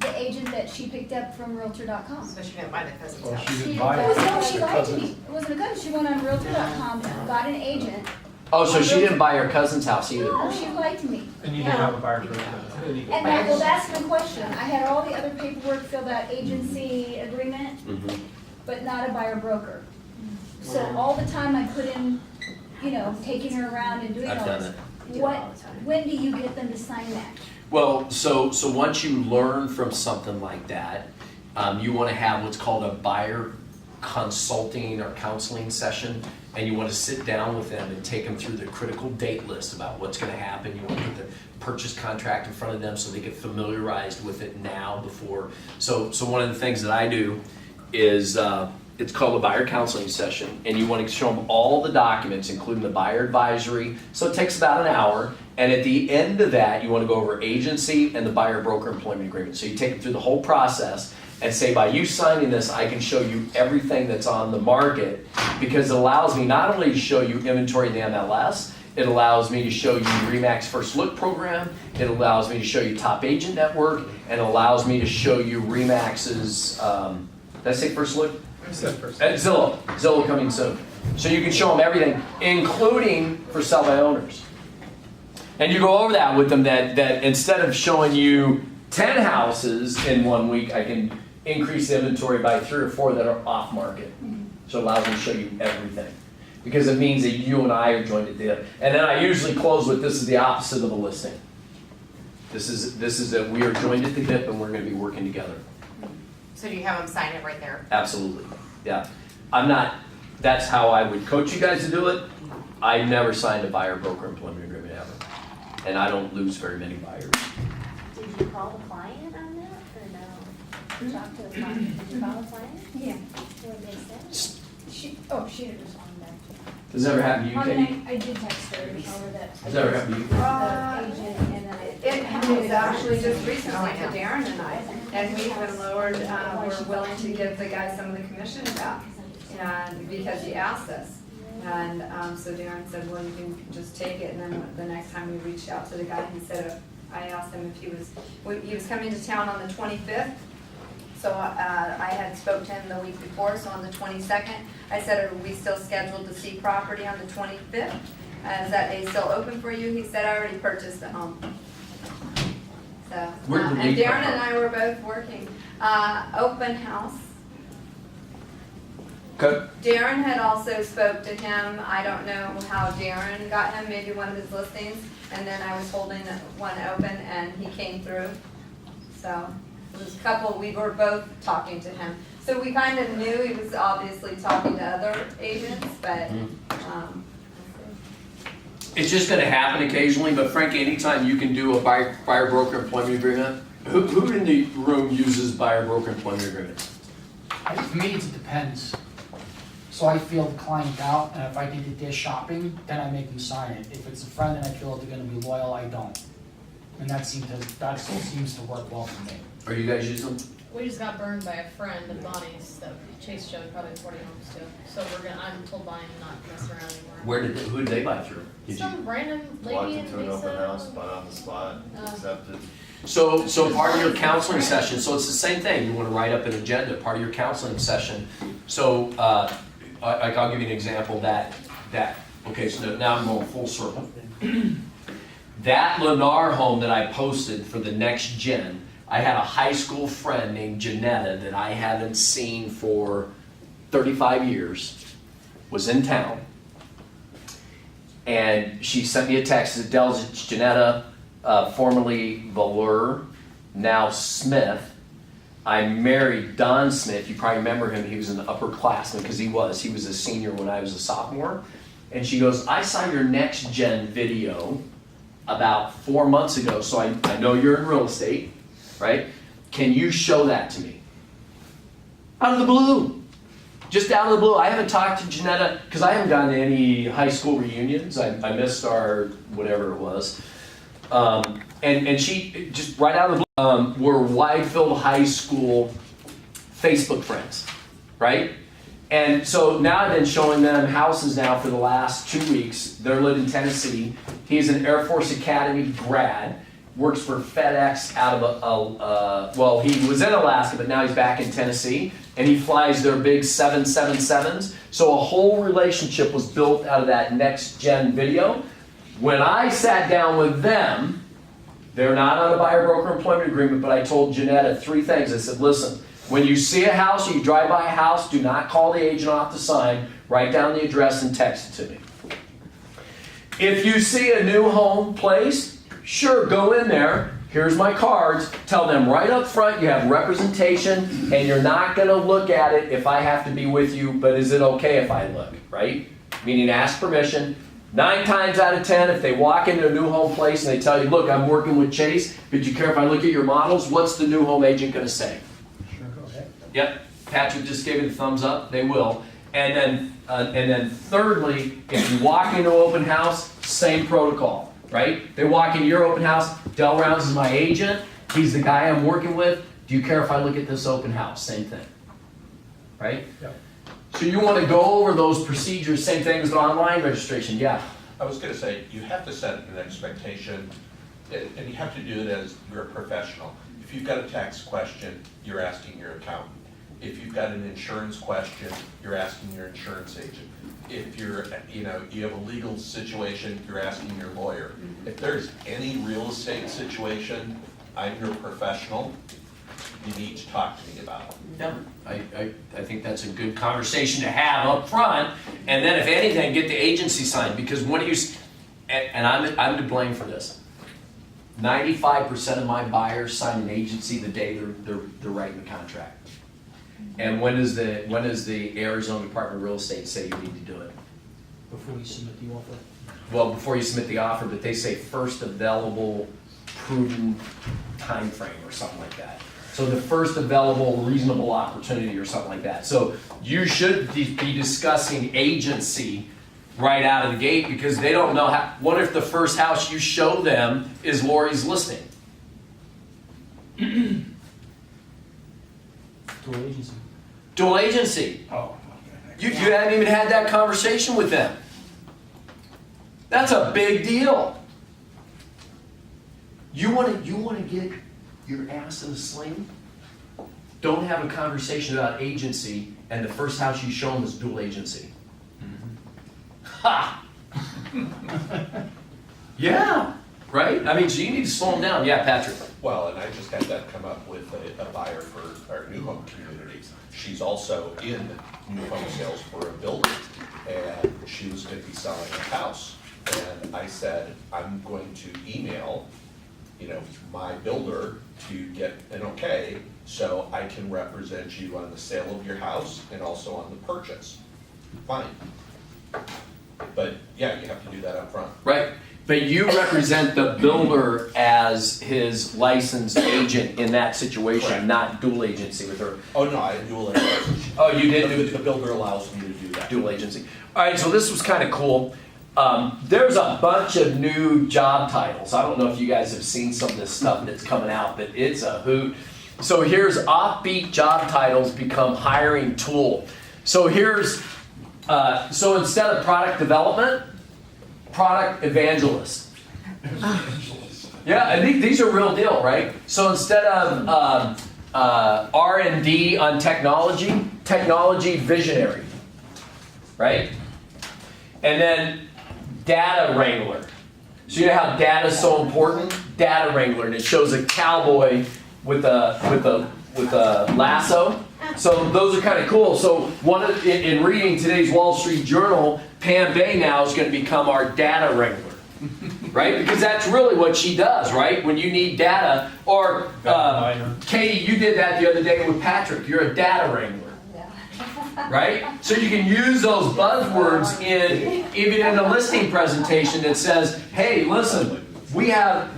The agent that she picked up from Realtor.com. So she didn't buy the cousin's Well, house. she She, didn't buy she lied to me. It wasn't a gun. She went on Realtor.com, got an agent. Oh, so she didn't buy her cousin's house either. No, she lied to me. And you didn't have a buyer for it. And well, that's the question. I had all the other paperwork filled out, agency agreement, Mhm. but not a buyer broker. So all the time I put in, taking her around and doing I've all done this. it. When do you get them to sign that? Well, so once you learn from something like that, you want to have what's called a buyer consulting or counseling session, and you want to sit down with them and take them through the critical date list about what's going to happen. You want to put the purchase contract in front of them so they get familiarized with it now before. So one of the things that I do is it's called a buyer counseling session, and you want to show them all the documents, including the buyer advisory. So it takes about an hour, and at the end of that, you want to go over agency and the buyer broker employment agreement. So you take them through the whole process and say, by you signing this, I can show you everything that's on the market, because it allows me not only to show you inventory in the MLS, it allows me to show you RE/MAX First Look program, it allows me to show you Top Agent Network, and it allows me to show you RE/MAX's, did I say First Look? Zillow coming soon. So you can show them everything, including for sell by owners. And you go over that with them, that instead of showing you 10 houses in 1 week, I can increase the inventory by 3 or 4 that are off market. So it allows me to show you everything. Because it means that you and I are joined at the hip. And then I usually close with, this is the opposite of a listing. This is that we are joined at the hip and we're going to be working together. So do you have them sign it right there? Absolutely, yeah. That's how I would coach you guys to do it. I never signed a buyer broker employment agreement ever. And I don't lose very many buyers. Did you call the client on that, or no? Talk to the client, did you call the client? Yeah. What did they say? She didn't respond back. Does that ever happen to you, Katie? I did text her and tell her that. Does that ever happen to you? The agent and then It happened actually just recently to Darren and I, and we even lowered, we're willing to give the guy some of the commission back, and, because he asked us. And, so Darren said, well, you can just take it, and then the next time we reached out to the guy, he said, I asked him if he was coming to town on the 25th, So I had spoke to him the week before, so on the 22nd, I said, are we still scheduled to see property on the 25th? Is that day still open for you? He said, I already purchased a home. So, Where did the and lead come Darren and from? I were both working. Open house. Okay. Darren had also spoke to him. I don't know how Darren got him, maybe one of his listings. And then I was holding one open and he came through. So it was a couple, we were both talking to him. So we kind of knew he was obviously talking to other agents, but, It's just gonna happen occasionally, but Frank, anytime you can do a buyer broker employment agreement, who in the room uses buyer broker employment agreements? For me, it depends. So I feel the client out, and if I think that they're shopping, then I make them sign it. If it's a friend and I feel that they're gonna be loyal, I don't. And that seems to work well for me. Are you guys using them? We just got burned by a friend of Bonnie's that Chase showed probably 40 homes to. So I'm told Bonnie not mess around anymore. Who did they buy through? Did you? Some random Walked lady in into an open house, Mesa. bought on the spot, accepted. So part of your counseling session, so it's the same thing, you wanna write up an agenda, part of your counseling session. So, I'll give you an example okay, so now I'm going full circle. That Lennar home that I posted for the next gen, I had a high school friend named Janetta that I haven't seen for 35 years, was in town. And she sent me a text that tells Janetta, formerly Valur, now Smith. I married Don Smith. You probably remember him. He was an upperclassman because he was a senior when I was a sophomore. And she goes, I saw your next gen video about 4 months ago, so I know you're in real estate, right? Can you show that to me? Out of the blue. Just out of the blue. I haven't talked to Janetta because I haven't gone to any high school reunions. I missed our whatever it was. And she, just right out of the blue, we're Widefield High School Facebook friends, right? And so now I've been showing them houses now for the last 2 weeks. They're living in Tennessee. He's an Air Force Academy grad, works for FedEx out of, well, he was in Alaska, but now he's back in Tennessee. And he flies their big 777s. So a whole relationship was built out of that next gen video. When I sat down with them, they're not on a buyer broker employment agreement, but I told Janetta 3 things. I said, listen, when you see a house or you drive by a house, do not call the agent off the sign, write down the address and text it to me. If you see a new home place, sure, go in there. Here's my cards. Tell them right up front you have representation and you're not going to look at it if I have to be with you, but is it okay if I look, right? Meaning ask permission. 9 times out of 10, if they walk into a new home place and they tell you, look, I'm working with Chase, but you care if I look at your models, what's the new home agent going to say? Sure, go ahead. Yep, Patrick just gave it a thumbs up, they will. And then thirdly, if you walk into an open house, same protocol, right? They walk into your open house, Del Rounds is my agent, he's the guy I'm working with, do you care if I look at this open house? Same thing, right? Yep. So you want to go over those procedures, same thing as the online registration, yeah. I was going to say, you have to set an expectation, and you have to do it as you're a professional. If you've got a tax question, you're asking your accountant. If you've got an insurance question, you're asking your insurance agent. If you're, you have a legal situation, you're asking your lawyer. If there's any real estate situation, I'm your professional, you need to talk to me about it. Yeah, I think that's a good conversation to have up front, and then if anything, get the agency signed, because when you, and I'm to blame for this, 95% of my buyers sign an agency the day they're writing the contract. And when does the Arizona Department of Real Estate say you need to do it? Before you submit the offer. Well, before you submit the offer, but they say first available proven time frame or something like that. So the first available reasonable opportunity or something like that. So you should be discussing agency right out of the gate because they don't know how, what if the first house you show them is Lori's listing? Dual agency. Dual agency. Oh, okay. You haven't even had that conversation with them. That's a big deal. You want to get your ass in a sling? don't have a conversation about agency, and the first house you show them is dual agency. Ha! Yeah, right? I mean, so you need to slow them down. Yeah, Patrick. Well, and I just had that come up with a buyer for our new home community. She's also in new home sales for a builder, and she was gonna be selling a house. And I said, I'm going to email, my builder to get an okay, so I can represent you on the sale of your house and also on the purchase. Fine. But yeah, you have to do that up front. Right, but you represent the builder as his licensed agent in that situation, Correct. not dual agency with her. Oh, no, I dual agency. Oh, you did do The builder allows me to do that. dual agency. All right, so this was kind of cool. There's a bunch of new job titles. I don't know if you guys have seen some of this stuff that's coming out, but it's a hoot. So here's offbeat job titles become hiring tool. So here's, so instead of product development, product evangelist. Yeah, and these are real deal, right? So instead of R&D on technology, technology visionary, right? And then data wrangler. So you know how data is so important? Data wrangler, and it shows a cowboy with a lasso. So those are kind of cool. So in reading today's Wall Street Journal, Pam Bay now is going to become our data wrangler, right? Because that's really what she does, right? When you need data, or Katie, you did that the other day with Patrick. You're a data wrangler. Right? So you can use those buzzwords even in a listing presentation that says, hey, listen, we have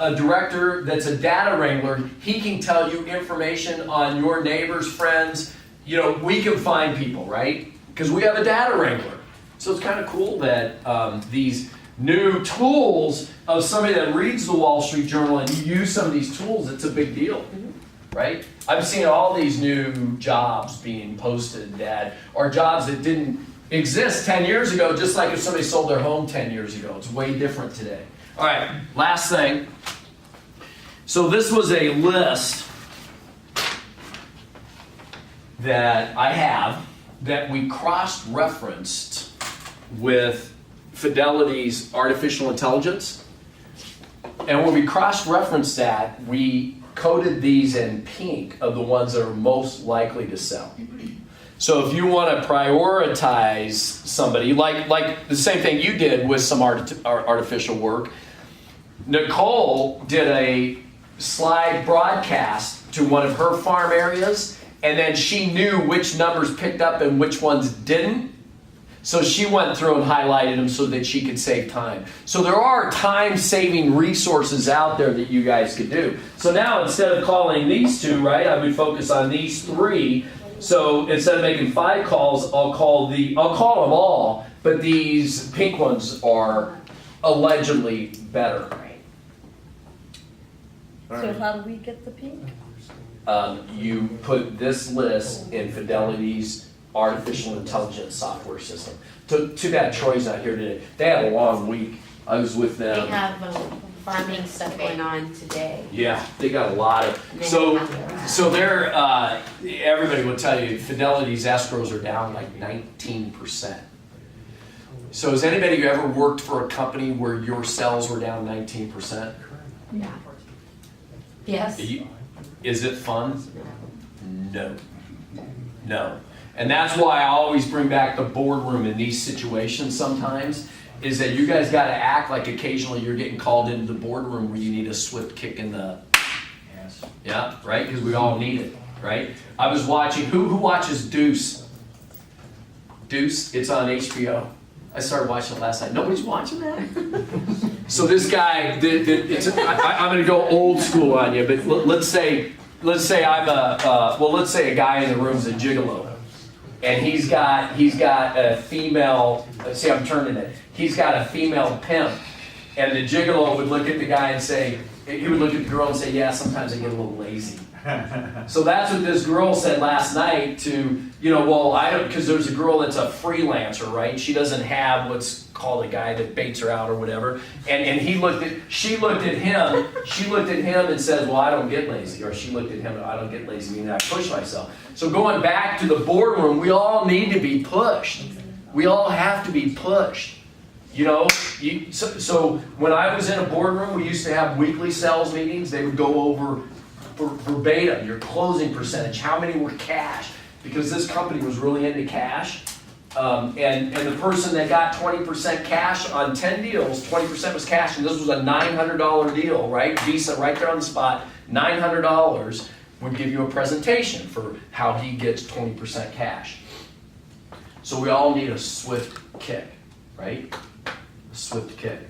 a director that's a data wrangler. He can tell you information on your neighbors, friends. We can find people, right? Because we have a data wrangler. So it's kind of cool that these new tools of somebody that reads the Wall Street Journal and you use some of these tools, it's a big deal. Right? I've seen all these new jobs being posted that are jobs that didn't exist 10 years ago, just like if somebody sold their home 10 years ago. It's way different today. All right, last thing. So this was a list that I have that we cross-referenced with Fidelity's artificial intelligence. And when we cross-referenced that, we coded these in pink of the ones that are most likely to sell. So if you want to prioritize somebody, like the same thing you did with some artificial work, Nicole did a slide broadcast to one of her farm areas, and then she knew which numbers picked up and which ones didn't. So she went through and highlighted them so that she could save time. So there are time-saving resources out there that you guys could do. So now instead of calling these two, right, I would focus on these three. So instead of making 5 calls, I'll call them all, but these pink ones are allegedly better. So how do we get the pink? You put this list in Fidelity's artificial intelligence software system. Too bad Troy's not here today. They had a long week. I was with them. They have farming stuff going on today. Yeah, they got a lot of. So they're everybody will tell you Fidelity's escrows are down like 19%. So has anybody ever worked for a company where your sales were down 19%? Yeah. Yes. Is it fun? No. No. And that's why I always bring back the boardroom in these situations sometimes, is that you guys got to act like occasionally you're getting called into the boardroom where you need a swift kick in the... Yes. Yeah, right? Because we all need it, right? I was watching... Who watches Deuce? Deuce? It's on HBO. I started watching it last night. Nobody's watching that? So this guy... I'm going to go old school on you, but let's say I'm let's say a guy in the room's a gigolo. And he's got a female, see I'm turning it, he's got a female pimp. And the gigolo would look at the guy and say, he would look at the girl and say, yeah, sometimes I get a little lazy. So that's what this girl said last night to, because there's a girl that's a freelancer, right? She doesn't have what's call the guy that baits her out or whatever. And she looked at him and says, well, I don't get lazy. Or she looked at him, I don't get lazy, meaning I push myself. So going back to the boardroom, we all need to be pushed. We all have to be pushed. You know, so when I was in a boardroom, we used to have weekly sales meetings. They would go over verbatim, your closing percentage, how many were cash, because this company was really into cash. And the person that got 20% cash on 10 deals, 20% was cash, and this was a $900 deal, right? Visa right there on the spot, $900 would give you a presentation for how he gets 20% cash. So we all need a swift kick, right? A swift kick.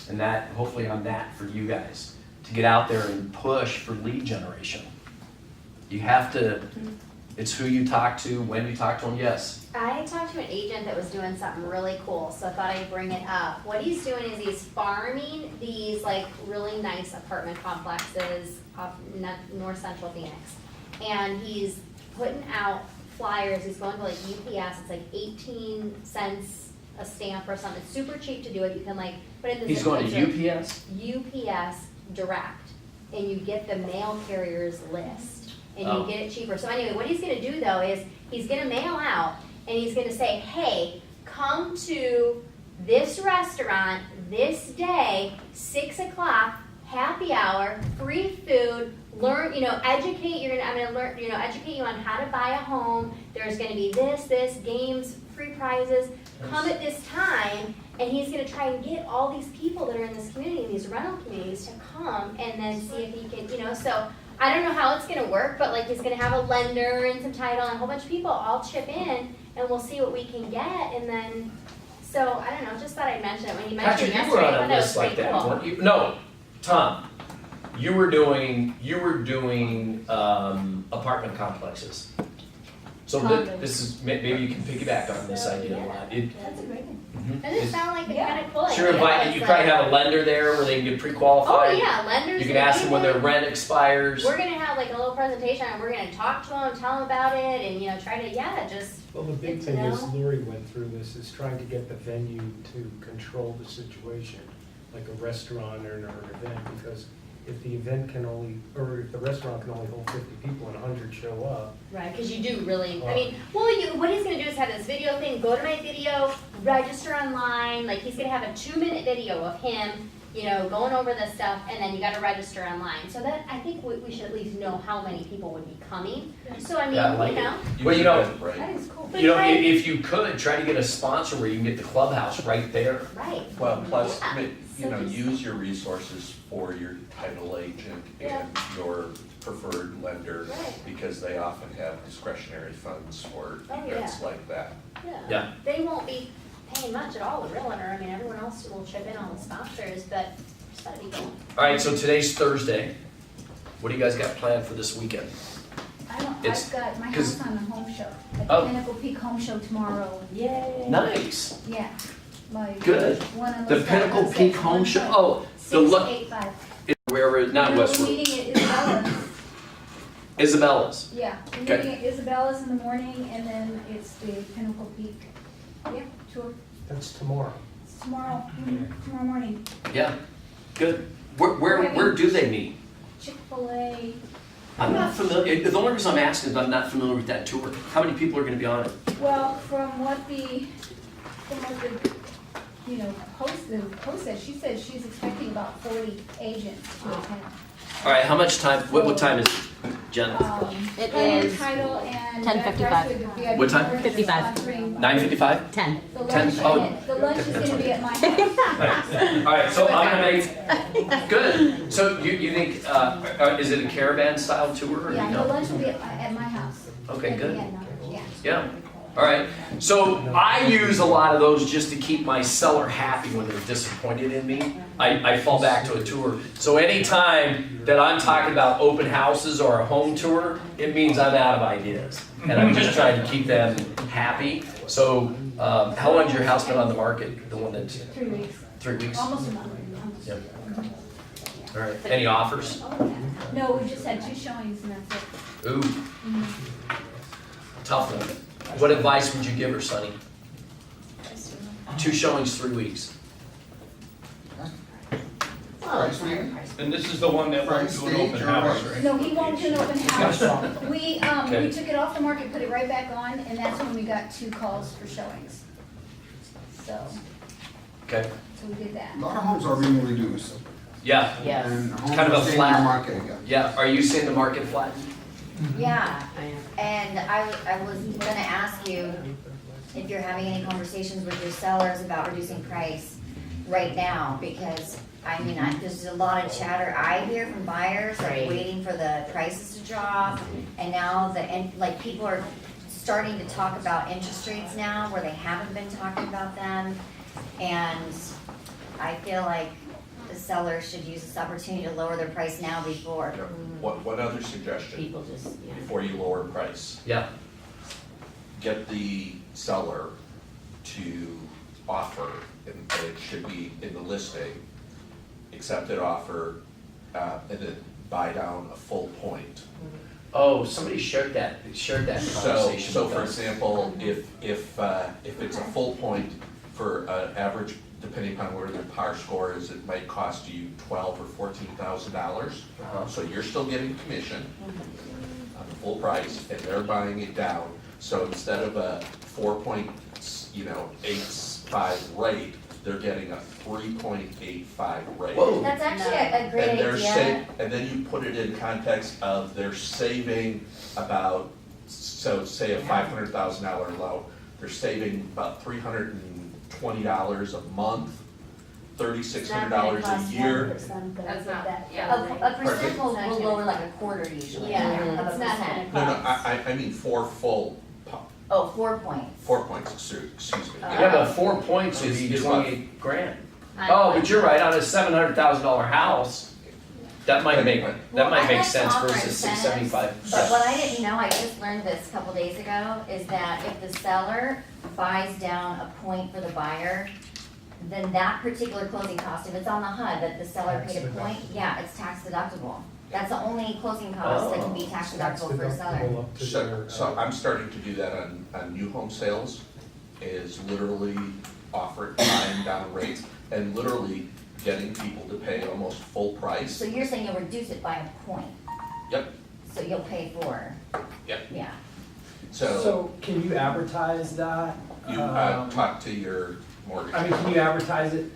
And that, hopefully I'm that for you guys, to get out there and push for lead generation. You have to, it's who you talk to, when you talk to them, yes. I talked to an agent that was doing something really cool, so I thought I'd bring it up. What he's doing is he's farming these like really nice apartment complexes off north central Phoenix. And he's putting out flyers, he's going to like UPS, it's like 18 cents a stamp or something, it's super cheap to do it, you can like put in the He's going to UPS? UPS direct, and you get the mail carrier's list, and you get it cheaper. So anyway, what he's gonna do though is, he's gonna mail out, and he's gonna say, hey, come to this restaurant this day, 6 o'clock, happy hour, free food, learn, educate, I'm gonna learn, educate you on how to buy a home, there's gonna be this, games, free prizes, come at this time, and he's gonna try and get all these people that are in this community, these rental communities, to come and then see if he can, so I don't know how it's gonna work, but like he's gonna have a lender and some title and a whole bunch of people all chip in, and we'll see what we can get, and then, so I don't know, just thought I'd mention it when you mentioned it Patrick, you were yesterday, I on thought a that was list like pretty that, cool. weren't you? No, Tom, you were doing apartment complexes. So this is, maybe you can piggyback on this idea a lot. That's a great one. Mhm. Doesn't it sound like a kind of cool idea? Sure, invite, you probably have a lender there where they can get pre-qualified. Oh, yeah, lenders. You can and ask them when their people. rent expires. We're gonna have like a little presentation, and we're gonna talk to them, tell them about it, and try to, just, Well, the big Good to thing is know. Lori went through this, is trying to get the venue to control the situation, like a restaurant or an event, because if the event can only, or if the restaurant can only hold 50 people and 100 show up. right, because you do really, what he's gonna do is have this video thing, go to my video, register online, like he's gonna have a 2-minute video of him, going over this stuff, and then you gotta register online. So that, I think we should at least know how many people would be coming. So I mean, Yeah, I like it. Well, that Right. is cool. If you could, try to get a sponsor where you can get the clubhouse right there. Right. Well, plus, Yeah. use your resources for your title agent and your preferred lender, Right. because they often have discretionary funds for Oh, events like that. Yeah. They won't be paying much at all, the realtor, I mean, everyone else will chip in on the sponsors, but just gotta be going. All right, so today's Thursday. What do you guys got planned for this weekend? It's- I've got my 'cause- house on a home show, at Oh. the Pinnacle Peak Home Show tomorrow. Yay. Nice. Yeah. My Good. one of The those Pinnacle guys Peak said Home one Show. time. Oh, the 685. wherever, not We're Westwood. meeting at Isabella's. Isabella's. Yeah, we're Okay. meeting at Isabella's in the morning, and then it's the Pinnacle Peak. Yeah, tour. That's tomorrow. It's tomorrow, tomorrow morning. Yeah. Good. Where do they meet? Chick-fil-A. I'm not familiar. The only reason I'm asking is I'm not familiar with that tour. How many people are going to be on it? Well, from what the host said, she said she's expecting about 40 agents to attend. All right. How much time? What time is it, Jen? It Planning, is title and 10:55. the VIP What time? board is 55. sponsoring 9:55. 10. The 10. lunch, Oh. the lunch is That's gonna be right. at my house. All right. So I'm going to make. Good. So you think is it a caravan style tour? Or Yeah, you the know? lunch will be at my house. Okay. Good. Yeah. Yeah. All right. So I use a lot of those just to keep my seller happy when they're disappointed in me. I fall back to a tour. So anytime that I'm talking about open houses or a home tour, it means I'm out of ideas. And I'm just trying to keep them happy. So how long has your house been on the market? The one that's 3 weeks, 3 weeks? almost a month. Yep. All right. Any offers? No, we just had 2 showings and that's it. Ooh. Tough one. What advice would you give her, Sonny? 2 showings, 3 weeks. Price range, And this is the one that won't price do an stage, open or house, what? right? No, he won't do an open house. We Okay. took it off the market, put it right back on, and that's when we got 2 calls for showings. So Okay. we did that. A lot of homes are being reduced, Yeah, Yes. and homes Kind of a are staying flat- in the market again. yeah. Are you seeing the market flatten? Yeah, I know. and I was gonna ask you if you're having any conversations with your sellers about reducing price right now, because, I mean, there's a lot of chatter I hear from buyers, like Right. waiting for the prices to drop, and now like, people are starting to talk about interest rates now, where they haven't been talking about them, and I feel like the sellers should use this opportunity to lower their price now before. One other suggestion People just, yeah. before you lower price. Yeah. Get the seller to offer, and it should be in the listing, accepted offer, and then buy down a full point. Oh, somebody shared that conversation So with for us. example, if it's a full point for an average, depending upon where their par score is, it might cost you $12,000 or $14,000. Uh-huh. So you're still getting commission on the full price, and they're buying it down. So instead of a 4.85 rate, they're getting a 3.85 rate. Whoa. That's actually a great And they're idea. and then you put it in context of they're saving about, so say a $500,000 loan, they're saving about $320 a month, $3,600 a year. That's not, A yeah. percent will lower like a quarter usually, Yeah, of a it's not percent. No, I mean 4 full, Oh, 4 points. 4 points, excuse me. Yeah, but 4 points would be It's about- 28 grand. Oh, but you're right, on a $700,000 house, that might make Well, I make like to sense offer versus incentives, 675. But what I didn't know, I just learned this a couple days ago, is that if the seller buys down a point for the buyer, then that particular closing cost, if it's on the HUD that the seller paid a point, yeah, it's tax deductible. That's the only closing cost that can be tax deductible for a seller. Deductible up to their, So I'm starting to do that on new home sales, is literally buying down rates and literally getting people to pay almost full price. So you're saying you'll reduce it by a point? Yep. So you'll pay for? Yep. Yeah. So can you advertise that? You talk to your mortgage. I mean, can you advertise it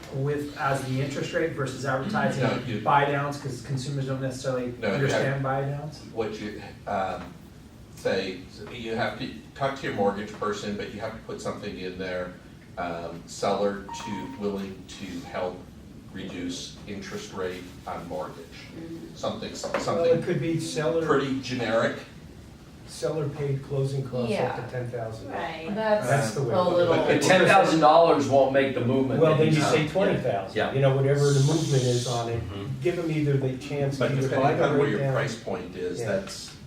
as the interest rate versus advertising No, you- buy downs, because consumers don't necessarily No, you understand buy downs? What you say, you have to talk to your mortgage person, but you have to put something in there, seller willing to help reduce interest rate on mortgage. well, it Something could be seller pretty generic. paid closing costs Yeah. up to $10,000. Right. That's the way. A little. But $10,000 won't make the movement. Well, that then you he's- say 20,000, Yeah. you know, whatever the movement is on it, Mhm. give them either the chance to But either buy depending the on where rate your down. price point is, Yeah.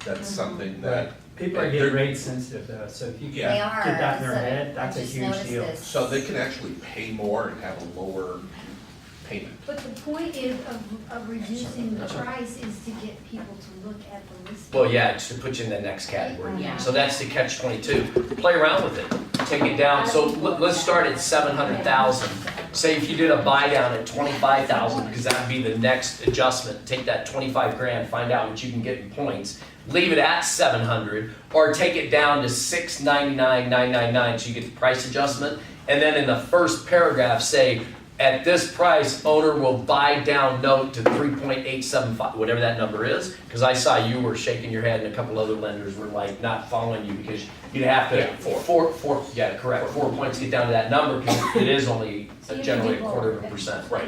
that's something that, People are getting rate sensitive though, so if you Yeah. They can are. get that in their so head, that's a I just huge noticed deal. this. so they can actually pay more and have a lower payment. But the point of reducing the price is to get people to look at the listing. Well, yeah, it's to put you in the next category. Yeah. So that's the catch 22. Play around with it. Take it down. So let's start at 700,000. Say if you did a buy down at 25,000, because that would be the next adjustment. Take that 25 grand, find out what you can get in points. Leave it at 700, or take it down to 699,999, so you get the price adjustment. And then in the first paragraph, say, at this price, owner will buy down note to 3.875, whatever that number is. Because I saw you were shaking your head and a couple other lenders were like not following you because you'd have to, Yeah, four. yeah, correct, 4 points to get down to that number because it is only So you generally a can do quarter of a both. percent. Right.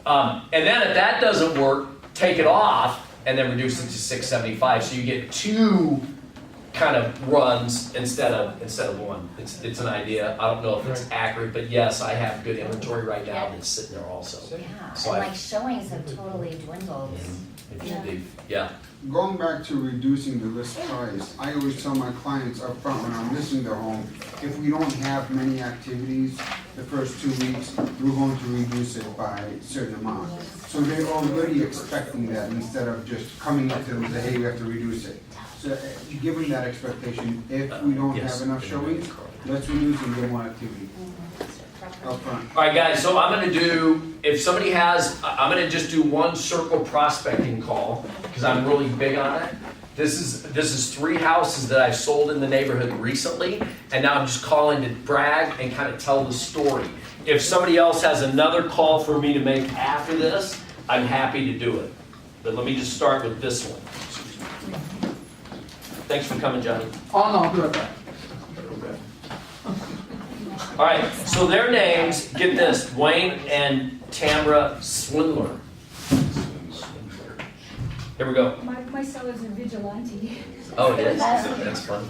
And then if that doesn't work, take it off and then reduce it to 675. So you get 2 kind of runs instead of one. It's an idea. I don't know if it's accurate, but yes, I have good inventory right now that's sitting there also. Yeah, So and I- like showings have totally dwindled. Yeah. Going back to reducing the list price, I always tell my clients up front when I'm listing their home, if we don't have many activities the first 2 weeks, we're going to reduce it by a certain amount. So they're already expecting that instead of just coming up to them and say, hey, we have to reduce it. So you give them that expectation, if we don't Yes. have enough showings, let's reduce and get more activity. up front. All right, guys, so I'm gonna do, if somebody has, I'm gonna just do one circle prospecting call, because I'm really big on it. This is 3 houses that I've sold in the neighborhood recently, and now I'm just calling to brag and kind of tell the story. If somebody else has another call for me to make after this, I'm happy to do it. But let me just start with this one. Thanks for coming, Johnny. Oh, no, I'll be right back. All right, so their names, get this, Wayne and Tamra Swindler. Here we go. My seller's a vigilante. Oh, it is? That's fun.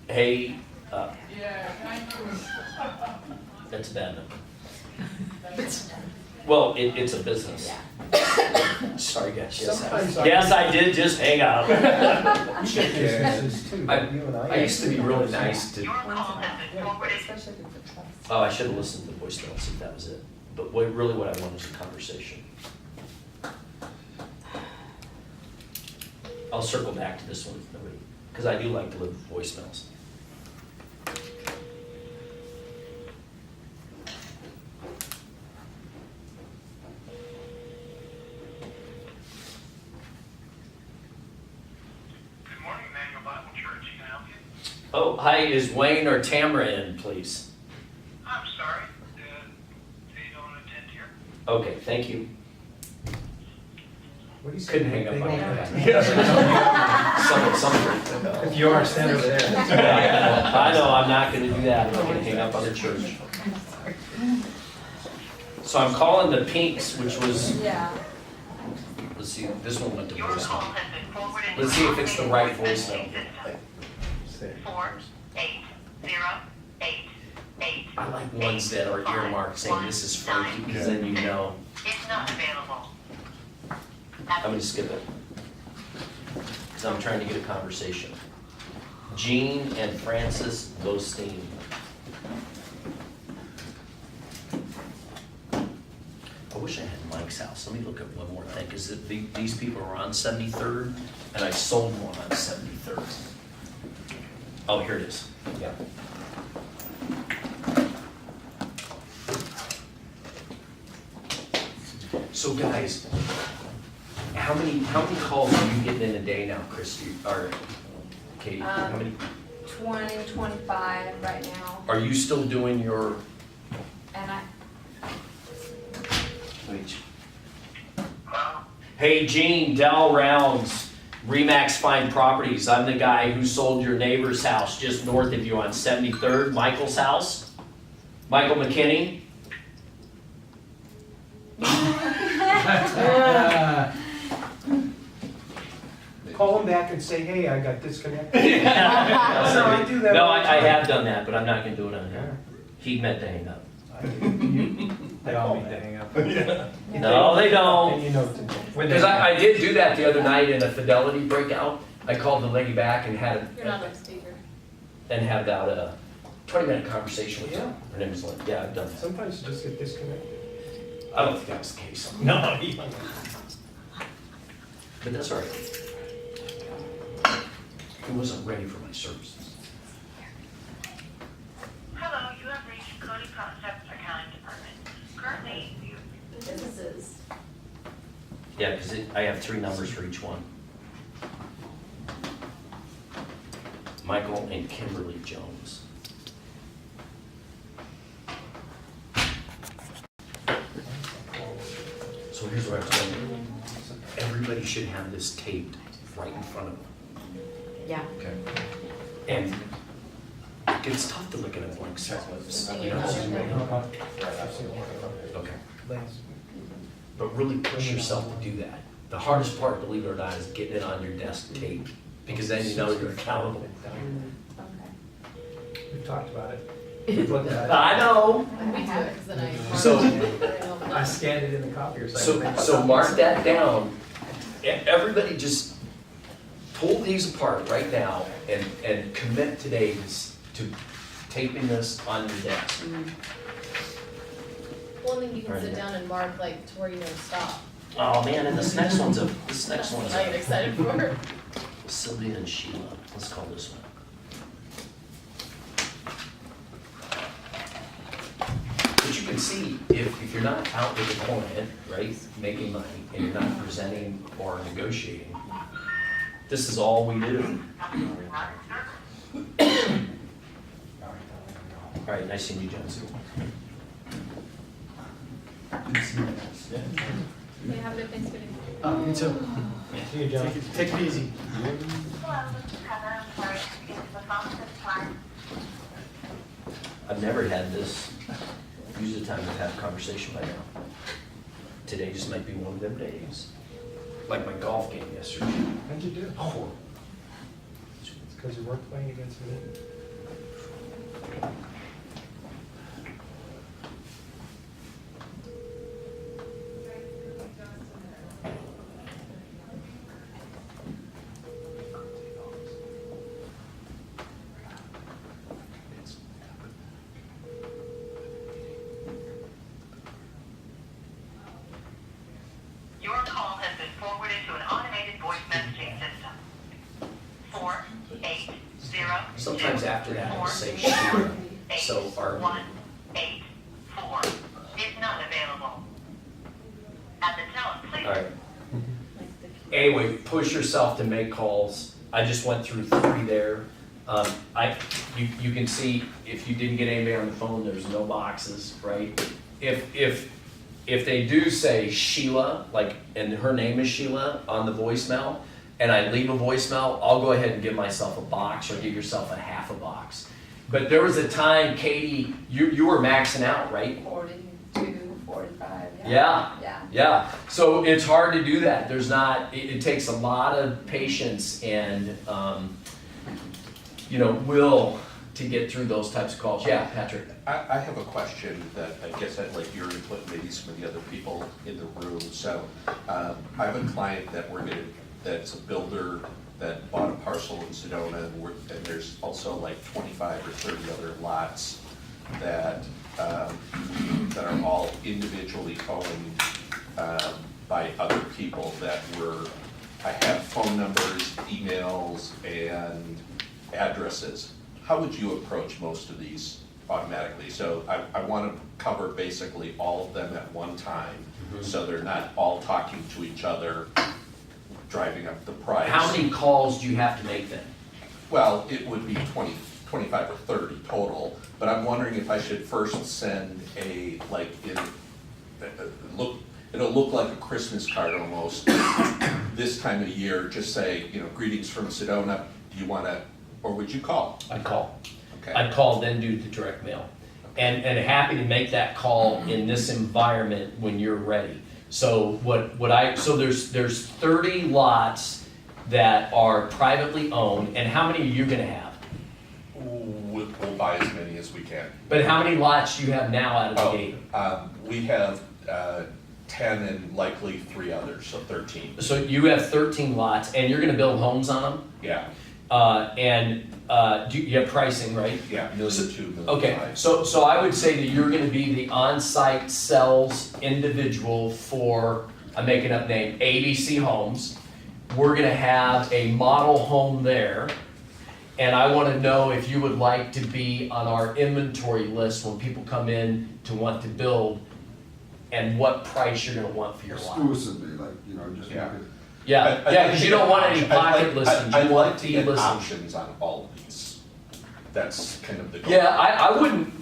Hey, that's a bad number. Well, it's a business. Sorry, guys. Yes, I did just hang up. I used to be really nice to. Oh, I should have listened to the voicemail, see if that was it. But what I wanted was a conversation. I'll circle back to this one if nobody, because I do like to live with voicemails. Oh, hi, is Wayne or Tamra in, please? I'm sorry, they don't attend here. Okay, thank you. What do you say? Couldn't hang up They on don't- you. Some. If you are, stand over there. I know, I'm not gonna do that, I'm not gonna hang up on the church. So I'm calling the Pinks, which was, Yeah. let's see, this one went to voicemail. Let's see if it's the right voicemail. 480888. I like ones that are earmarked saying this is Frankie, because then you know. It's not available. I'm gonna skip it. Because I'm trying to get a conversation. Jean and Francis Bosteen. I wish I had Mike's house. Let me look at one more thing, because these people are on 73rd, and I sold one on 73rd. Oh, here it is. Yeah. So guys, how many calls are you getting in a day now, Christy, or Katie? How many? 20, 25 right now, Are you still doing your, and wait. Hey Gene, Dell Rounds, Remax Fine Properties. I'm the guy who sold your neighbor's house just north of you on 73rd, Michael's house. Michael McKinney. Call them back and say, hey, I got disconnected. No, I do that all the I time. have done that, but I'm not gonna do it on here. He meant to hang up. They all need to hang up. No, they don't. And you know to. Because I did do that the other night in a Fidelity breakout. I called the lady back and had You're not on speaker. about a 20-minute conversation with her. Her name was Lynn. Yeah, I've done that. Sometimes you just get disconnected. I don't think that was the case. No. But that's all right. He wasn't ready for my services. Hello, you have reached Cody Concepts Accounting Department. Currently, you Businesses. Yeah, because I have 3 numbers for each one. Michael and Kimberly Jones. So here's what I was telling everybody should have this taped right in front of them. Yeah. Okay. And it gets tough to look at a blank slate. You know? Okay. But really push yourself to do that. The hardest part, believe it or not, is getting it on your desk tape, because then you know you're accountable. We've talked about it. We've looked at it. I know. We have it, 'cause then I. So- I scanned it in the copier. so I can make So copies. mark that down. Everybody just pull these apart right now and commit today to taping this on your desk. Well, then you can sit down and mark like to where you know to stop. Oh man, and this next one's I get excited for. Sylvia and Sheila, let's call this one. But you can see, if you're not out with a client, right, making money, and you're not presenting or negotiating, this is all we do. All right, nice seeing you, Jonesy. May I have a good Thanksgiving? You too. See you, John. Take it easy. Hello, this is Heather. I'm sorry, is the phone this line? I've never had this. Usually the time we've had a conversation by now. Today just might be one of them days. Like my golf game yesterday. How'd you do? Oh, It's because you weren't playing against me. Your call has been forwarded to an automated voice messaging system. 480. sometimes after that I'll say Sheila. So our 184 is not available. At the tone, please. all right. Anyway, push yourself to make calls. I just went through 3 there. You can see if you didn't get anybody on the phone, there's no boxes, right? If they do say Sheila, like, and her name is Sheila on the voicemail, and I leave a voicemail, I'll go ahead and give myself a box or give yourself a half a box. But there was a time, Katie, you were maxing out, right? 42, 45, Yeah. Yeah. Yeah, so it's hard to do that. There's not, it takes a lot of patience and, will to get through those types of calls. Yeah, Patrick. I have a question that I guess I'd like your input, maybe some of the other people in the room. So I have a client that's a builder that bought a parcel in Sedona, and there's also like 25 or 30 other lots that are all individually owned by other people I have phone numbers, emails, and addresses. How would you approach most of these automatically? So I want to cover basically all of them at one time, so they're not all talking to each other, driving up the price. How many calls do you have to make then? Well, it would be 25 or 30 total, but I'm wondering if I should first send it'll look like a Christmas card almost, this time of year, just say, greetings from Sedona, do you want to, or would you call? I'd call. Okay. I'd call, then do the direct mail. And happy to make that call in this environment when you're ready. So so there's 30 lots that are privately owned, and how many are you gonna have? We'll buy as many as we can. But how many lots do you have now out of the gate? We have 10 and likely 3 others, so 13. So you have 13 lots, and you're gonna build homes on them? Yeah, Do you have pricing, right? yeah, $1.2 million. Okay, so I would say that you're gonna be the on-site sales individual for, I'm making up name, ABC Homes. We're gonna have a model home there, and I wanna know if you would like to be on our inventory list when people come in to want to build, and what price you're gonna want for your lot. Exclusively, just Yeah. make it. Yeah, because you don't want any pocket listings, I'd you want like to T get listings. options on all of these. That's kind of the goal. Yeah, I wouldn't,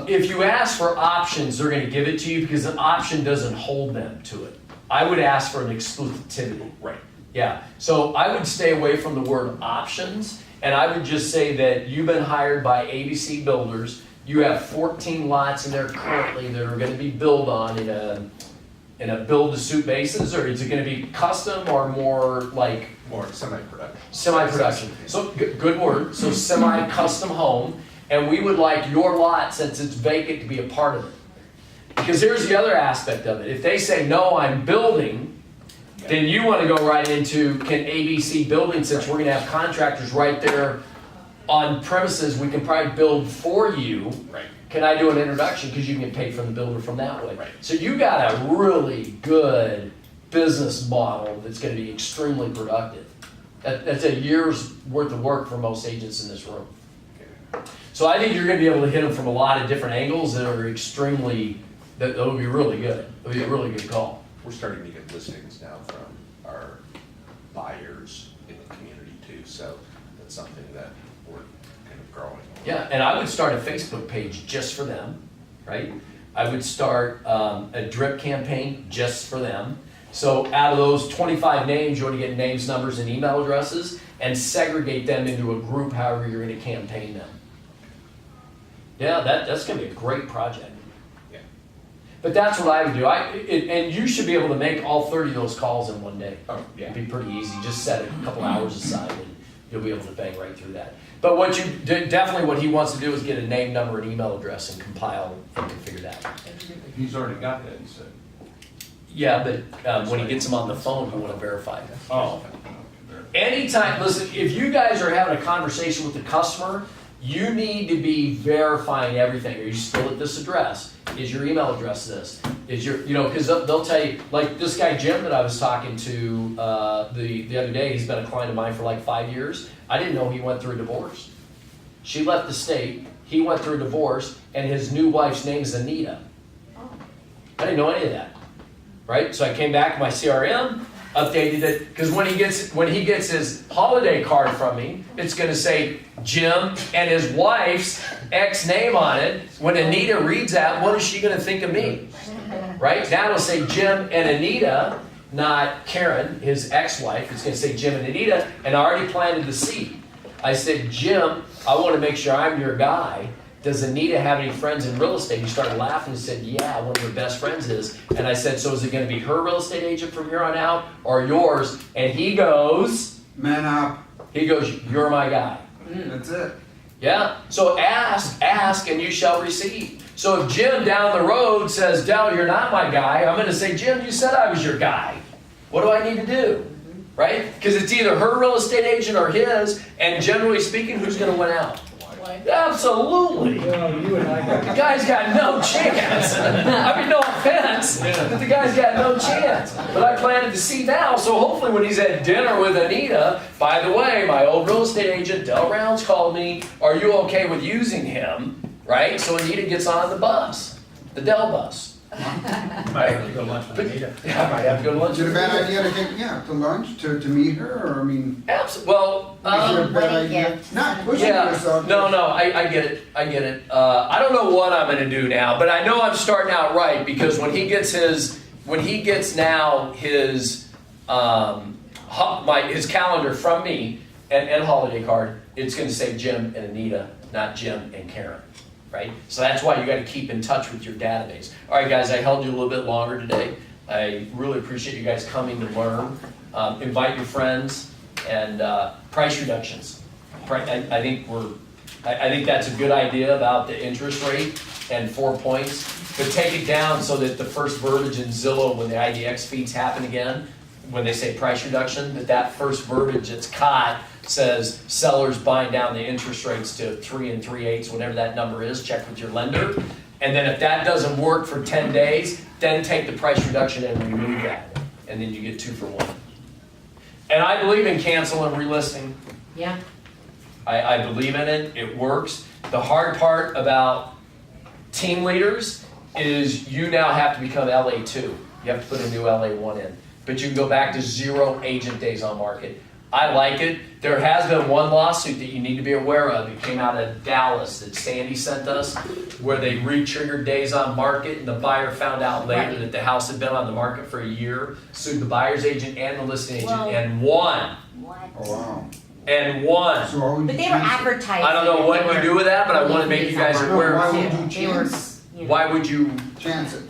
if you ask for options, they're gonna give it to you because an option doesn't hold them to it. I would ask for an exclusivity. Right. Yeah, so I would stay away from the word options, and I would just say that you've been hired by ABC Builders. You have 14 lots in there currently that are gonna be built on in a build-to-suit basis, or is it gonna be custom or more like More semi-production. semi-production? So, good word, so semi-custom home, and we would like your lot, since it's vacant, to be a part of it. Because here's the other aspect of it, if they say, no, I'm building, then you wanna go right into, can ABC Building, since we're gonna have contractors right there on premises, we can probably build for you. Right. Can I do an introduction, because you can get paid from the builder from that way. Right. So you got a really good business model that's gonna be extremely productive. That's a year's worth of work for most agents in this room. So I think you're gonna be able to hit them from a lot of different angles that are that'll be really good. It'll be a really good call. We're starting to get listings now from our buyers in the community too, so that's something that we're kind of growing. Yeah, and I would start a Facebook page just for them, right? I would start a drip campaign just for them. So out of those 25 names, you want to get names, numbers, and email addresses and segregate them into a group however you're going to campaign them. Yeah, that's going to be a great project. Yeah. But that's what I would do. And you should be able to make all 30 of those calls in one day. Oh, yeah. It'd be pretty easy. Just set a couple hours aside and you'll be able to bang right through that. But definitely what he wants to do is get a name, number, and email address and compile and configure that. He's already got that, he said. Yeah, but when he gets them on the phone, you want to verify it. Oh. Anytime, listen, if you guys are having a conversation with the customer, you need to be verifying everything. Are you still at this address? Is your email address this? Is your, because they'll tell you, like this guy Jim that I was talking to the other day, he's been a client of mine for like 5 years. I didn't know he went through a divorce. She left the state, he went through a divorce, and his new wife's name is Anita. I didn't know any of that. Right? So I came back to my CRM, updated it, because when he gets his holiday card from me, it's going to say Jim and his wife's ex name on it. When Anita reads that, what is she going to think of me? Right? Now it'll say Jim and Anita, not Karen, his ex-wife. It's going to say Jim and Anita, and I already planted the seed. I said, Jim, I want to make sure I'm your guy. Does Anita have any friends in real estate? He started laughing and said, yeah, one of her best friends is. And I said, so is it going to be her real estate agent from here on out or yours? And he goes, Man up. He goes, you're my guy. That's it. Yeah, so ask, and you shall receive. So if Jim down the road says, Del, you're not my guy, I'm going to say, Jim, you said I was your guy. What do I need to do? Right? Because it's either her real estate agent or his, and generally speaking, who's going to win out? Absolutely. The guy's got no chance. I mean, no offense, but the guy's got no chance. But I planted the seed now, so hopefully when he's at dinner with Anita, by the way, my old real estate agent, Del Rounds, called me, are you okay with using him? Right? So Anita gets on the bus, the Del bus. Might have to go lunch with Anita. Yeah, I might have to go to lunch Is it a with bad Anita. idea to get, to lunch, to meet her, or I mean, Well, is it a bad wedding idea? gift. Not pushing yeah, yourself. no, I get it. I don't know what I'm going to do now, but I know I'm starting out right because when he gets his calendar from me and holiday card, it's going to say Jim and Anita, not Jim and Karen. Right? So that's why you got to keep in touch with your database. All right, guys, I held you a little bit longer today. I really appreciate you guys coming to learn. Invite your friends and price reductions. I think that's a good idea about the interest rate and 4 points, but take it down so that the first verbiage in Zillow, when the IDX feeds happen again, when they say price reduction, that first verbiage that's caught says sellers buying down the interest rates to 3 3/8, whatever that number is, check with your lender. And then if that doesn't work for 10 days, then take the price reduction and remove that. And then you get 2 for 1. And I believe in cancel and relisting. Yeah. I believe in it. It works. The hard part about team leaders is you now have to become LA2. You have to put a new LA1 in. But you can go back to 0 agent days on market. I like it. There has been one lawsuit that you need to be aware of. It came out of Dallas that Sandy sent us, where they re-triggered days on market, and the buyer found out later that the house had been on the market for a year, sued the buyer's agent and the listing agent, and won. What? Oh, wow. And won. So why would But you they were change it? advertising. I don't know what you do with that, but I want to make you guys No, aware. why of would it. you They were, chance it? you know. Why would you? Chance it.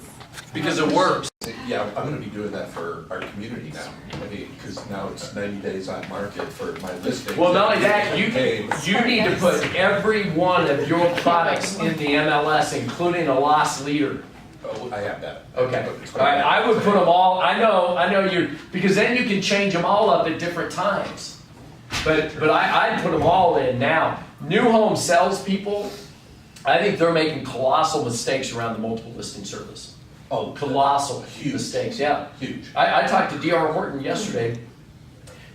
Because it works. Yeah, I'm gonna be doing that for our community now. I mean, because now it's 90 days on market for my listing. Well, not only that, you Hey, need to put every one of your products in the MLS, including a loss leader. oh, I have that. Okay. It's All right, I would put them all. I know you, because then you can change them all up at different times. But I'd put them all in now. New home salespeople, I think they're making colossal mistakes around the multiple listing service. Oh, Colossal huge. mistakes, yeah. Huge. I talked to D.R. Horton yesterday,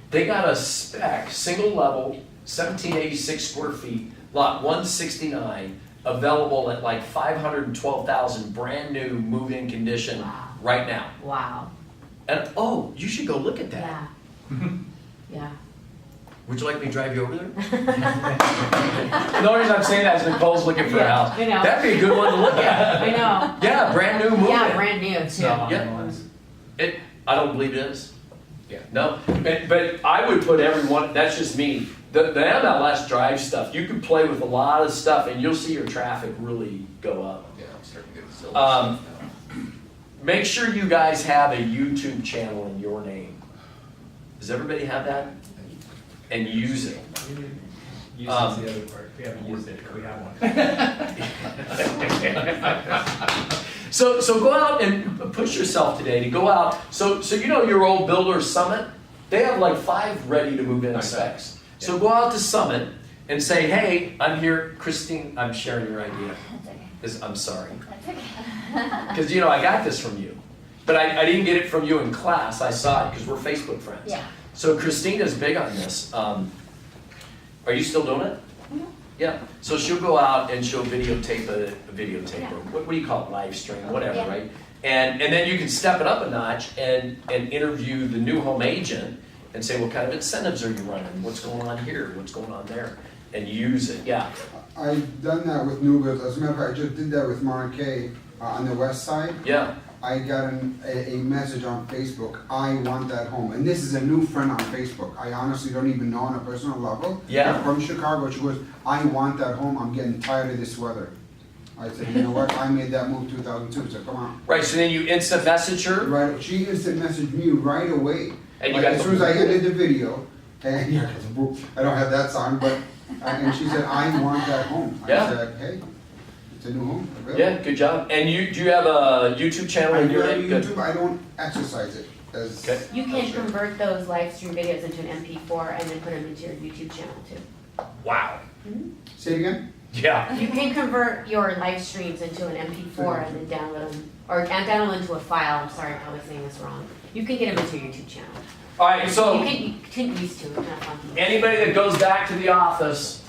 They got a spec, single level, 1786 square feet, lot 169, available at like 512,000, brand new, move-in condition right now. Wow, And, oh, you should go look at that. yeah. Yeah. Would you like me to drive you over there? The only reason I'm saying that is Nicole's looking for a Yeah, house. I know. That'd be a good one to look at. I know. Yeah, brand new move-in. Yeah, brand new too. Yeah. It, I don't believe it is. Yeah, no, but I would put everyone, that's just me. The MLS Drive stuff, you can play with a lot of stuff and you'll see your traffic really go up. Yeah, I'm starting to get silly stuff now. Make sure you guys have a YouTube channel in your name. Does everybody have that? And use it. Use is the other part. We haven't used it, we have one. So go out and push yourself today to go out. So you know your old Builder Summit? They have like 5 ready to move in specs. So go out to Summit and say, hey, I'm here, Christine, I'm sharing your idea. I'm sorry. Because you know, I got this from you. But I didn't get it from you in class, I saw it because we're Facebook friends. Yeah. So Christina's big on this. Are you still doing it? Yeah, so she'll go out and she'll videotape or what do you call it, live stream, whatever, Yeah. right? And then you can step it up a notch and interview the new home agent and say, what kind of incentives are you running? What's going on here? What's going on there? And use it, yeah. I've done that with new builds. As a matter of fact, I just did that with Mara Kay on the west side. Yeah, I got a message on Facebook, I want that home. And this is a new friend on Facebook. I honestly don't even know on a personal level. Yeah. They're from Chicago. She goes, I want that home. I'm getting tired of this weather. I said, you know what? I made that move 2002, so come on. right, so then you instant message her? Right, she instant messaged me right away. And you Like, got as the- soon as I edited the video, and yeah, I don't have that sound, but, and she said, I want that home. Yeah. I said, hey, it's a new home. available." Yeah, good job. And do you have a YouTube channel I in do your have name? Good. YouTube, I don't exercise it as. Okay. You can convert those live stream videos into an MP4 and then put them into your YouTube channel too. Wow. Say it again? Yeah. You can convert your live streams into an MP4 and then download them, or download them into a file. I'm sorry, I'm probably saying this wrong. You can get them into your YouTube channel. All right, so You can used to, it's not funky. anybody that goes back to the office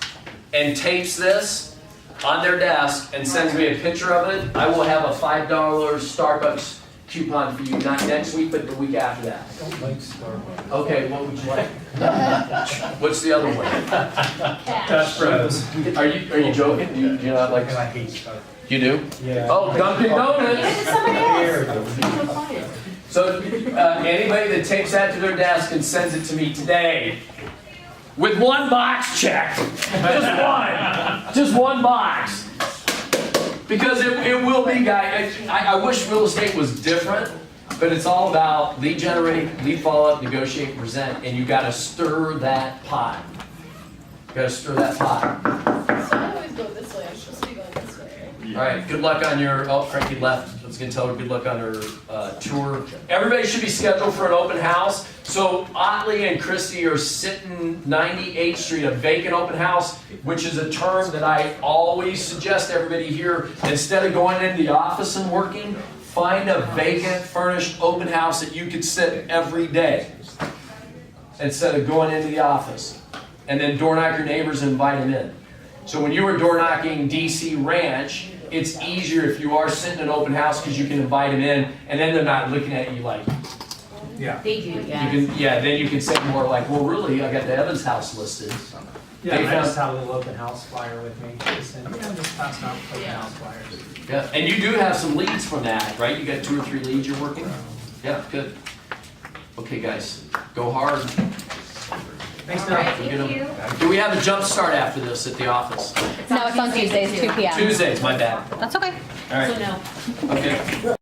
and tapes this on their desk and sends me a picture of it, I will have a $5 Starbucks coupon for you, not next week, but the week after that. I don't like Starbucks. Okay, what would you like? What's the other one? Dutch Bros. Are you joking? Do you not like? I hate Starbucks. You do? Yeah. Oh, Dunkin' Donuts. Give it to somebody else. Here. Give it to a client. So anybody that takes that to their desk and sends it to me today, with one box check, just one box. Because it will be, guys, I wish real estate was different, but it's all about lead generate, lead follow-up, negotiate, present, and you gotta stir that pot. You gotta stir that pot. So I always go this way, I'm supposed to be going this way, right? All right, good luck on your, oh, Frankie left. I was gonna tell her good luck on her tour. Everybody should be scheduled for an open house. So Otley and Christy are sitting 98th Street, a vacant open house, which is a term that I always suggest everybody here. Instead of going into the office and working, find a vacant, furnished open house that you could sit every day instead of going into the office. And then door knock your neighbors and invite them in. So when you were door knocking DC Ranch, it's easier if you are sitting in an open house because you can invite them in, and then they're not looking at you like, Yeah. They do, yeah. then you can say more like, well, really, I got the Evans house listed. Yeah, They I found- just have a little open house flyer with me, just pass out open Yeah. house flyers. Yeah, and you do have some leads from that, right? You got 2 or 3 leads you're working? Yeah, good. Okay, guys, go hard. Thanks, All right, Doug. thank you. Do we have a jump start after this at the office? No, it's on Tuesdays, 2 p.m. Tuesdays, my bad. That's okay. All right. So no. Okay.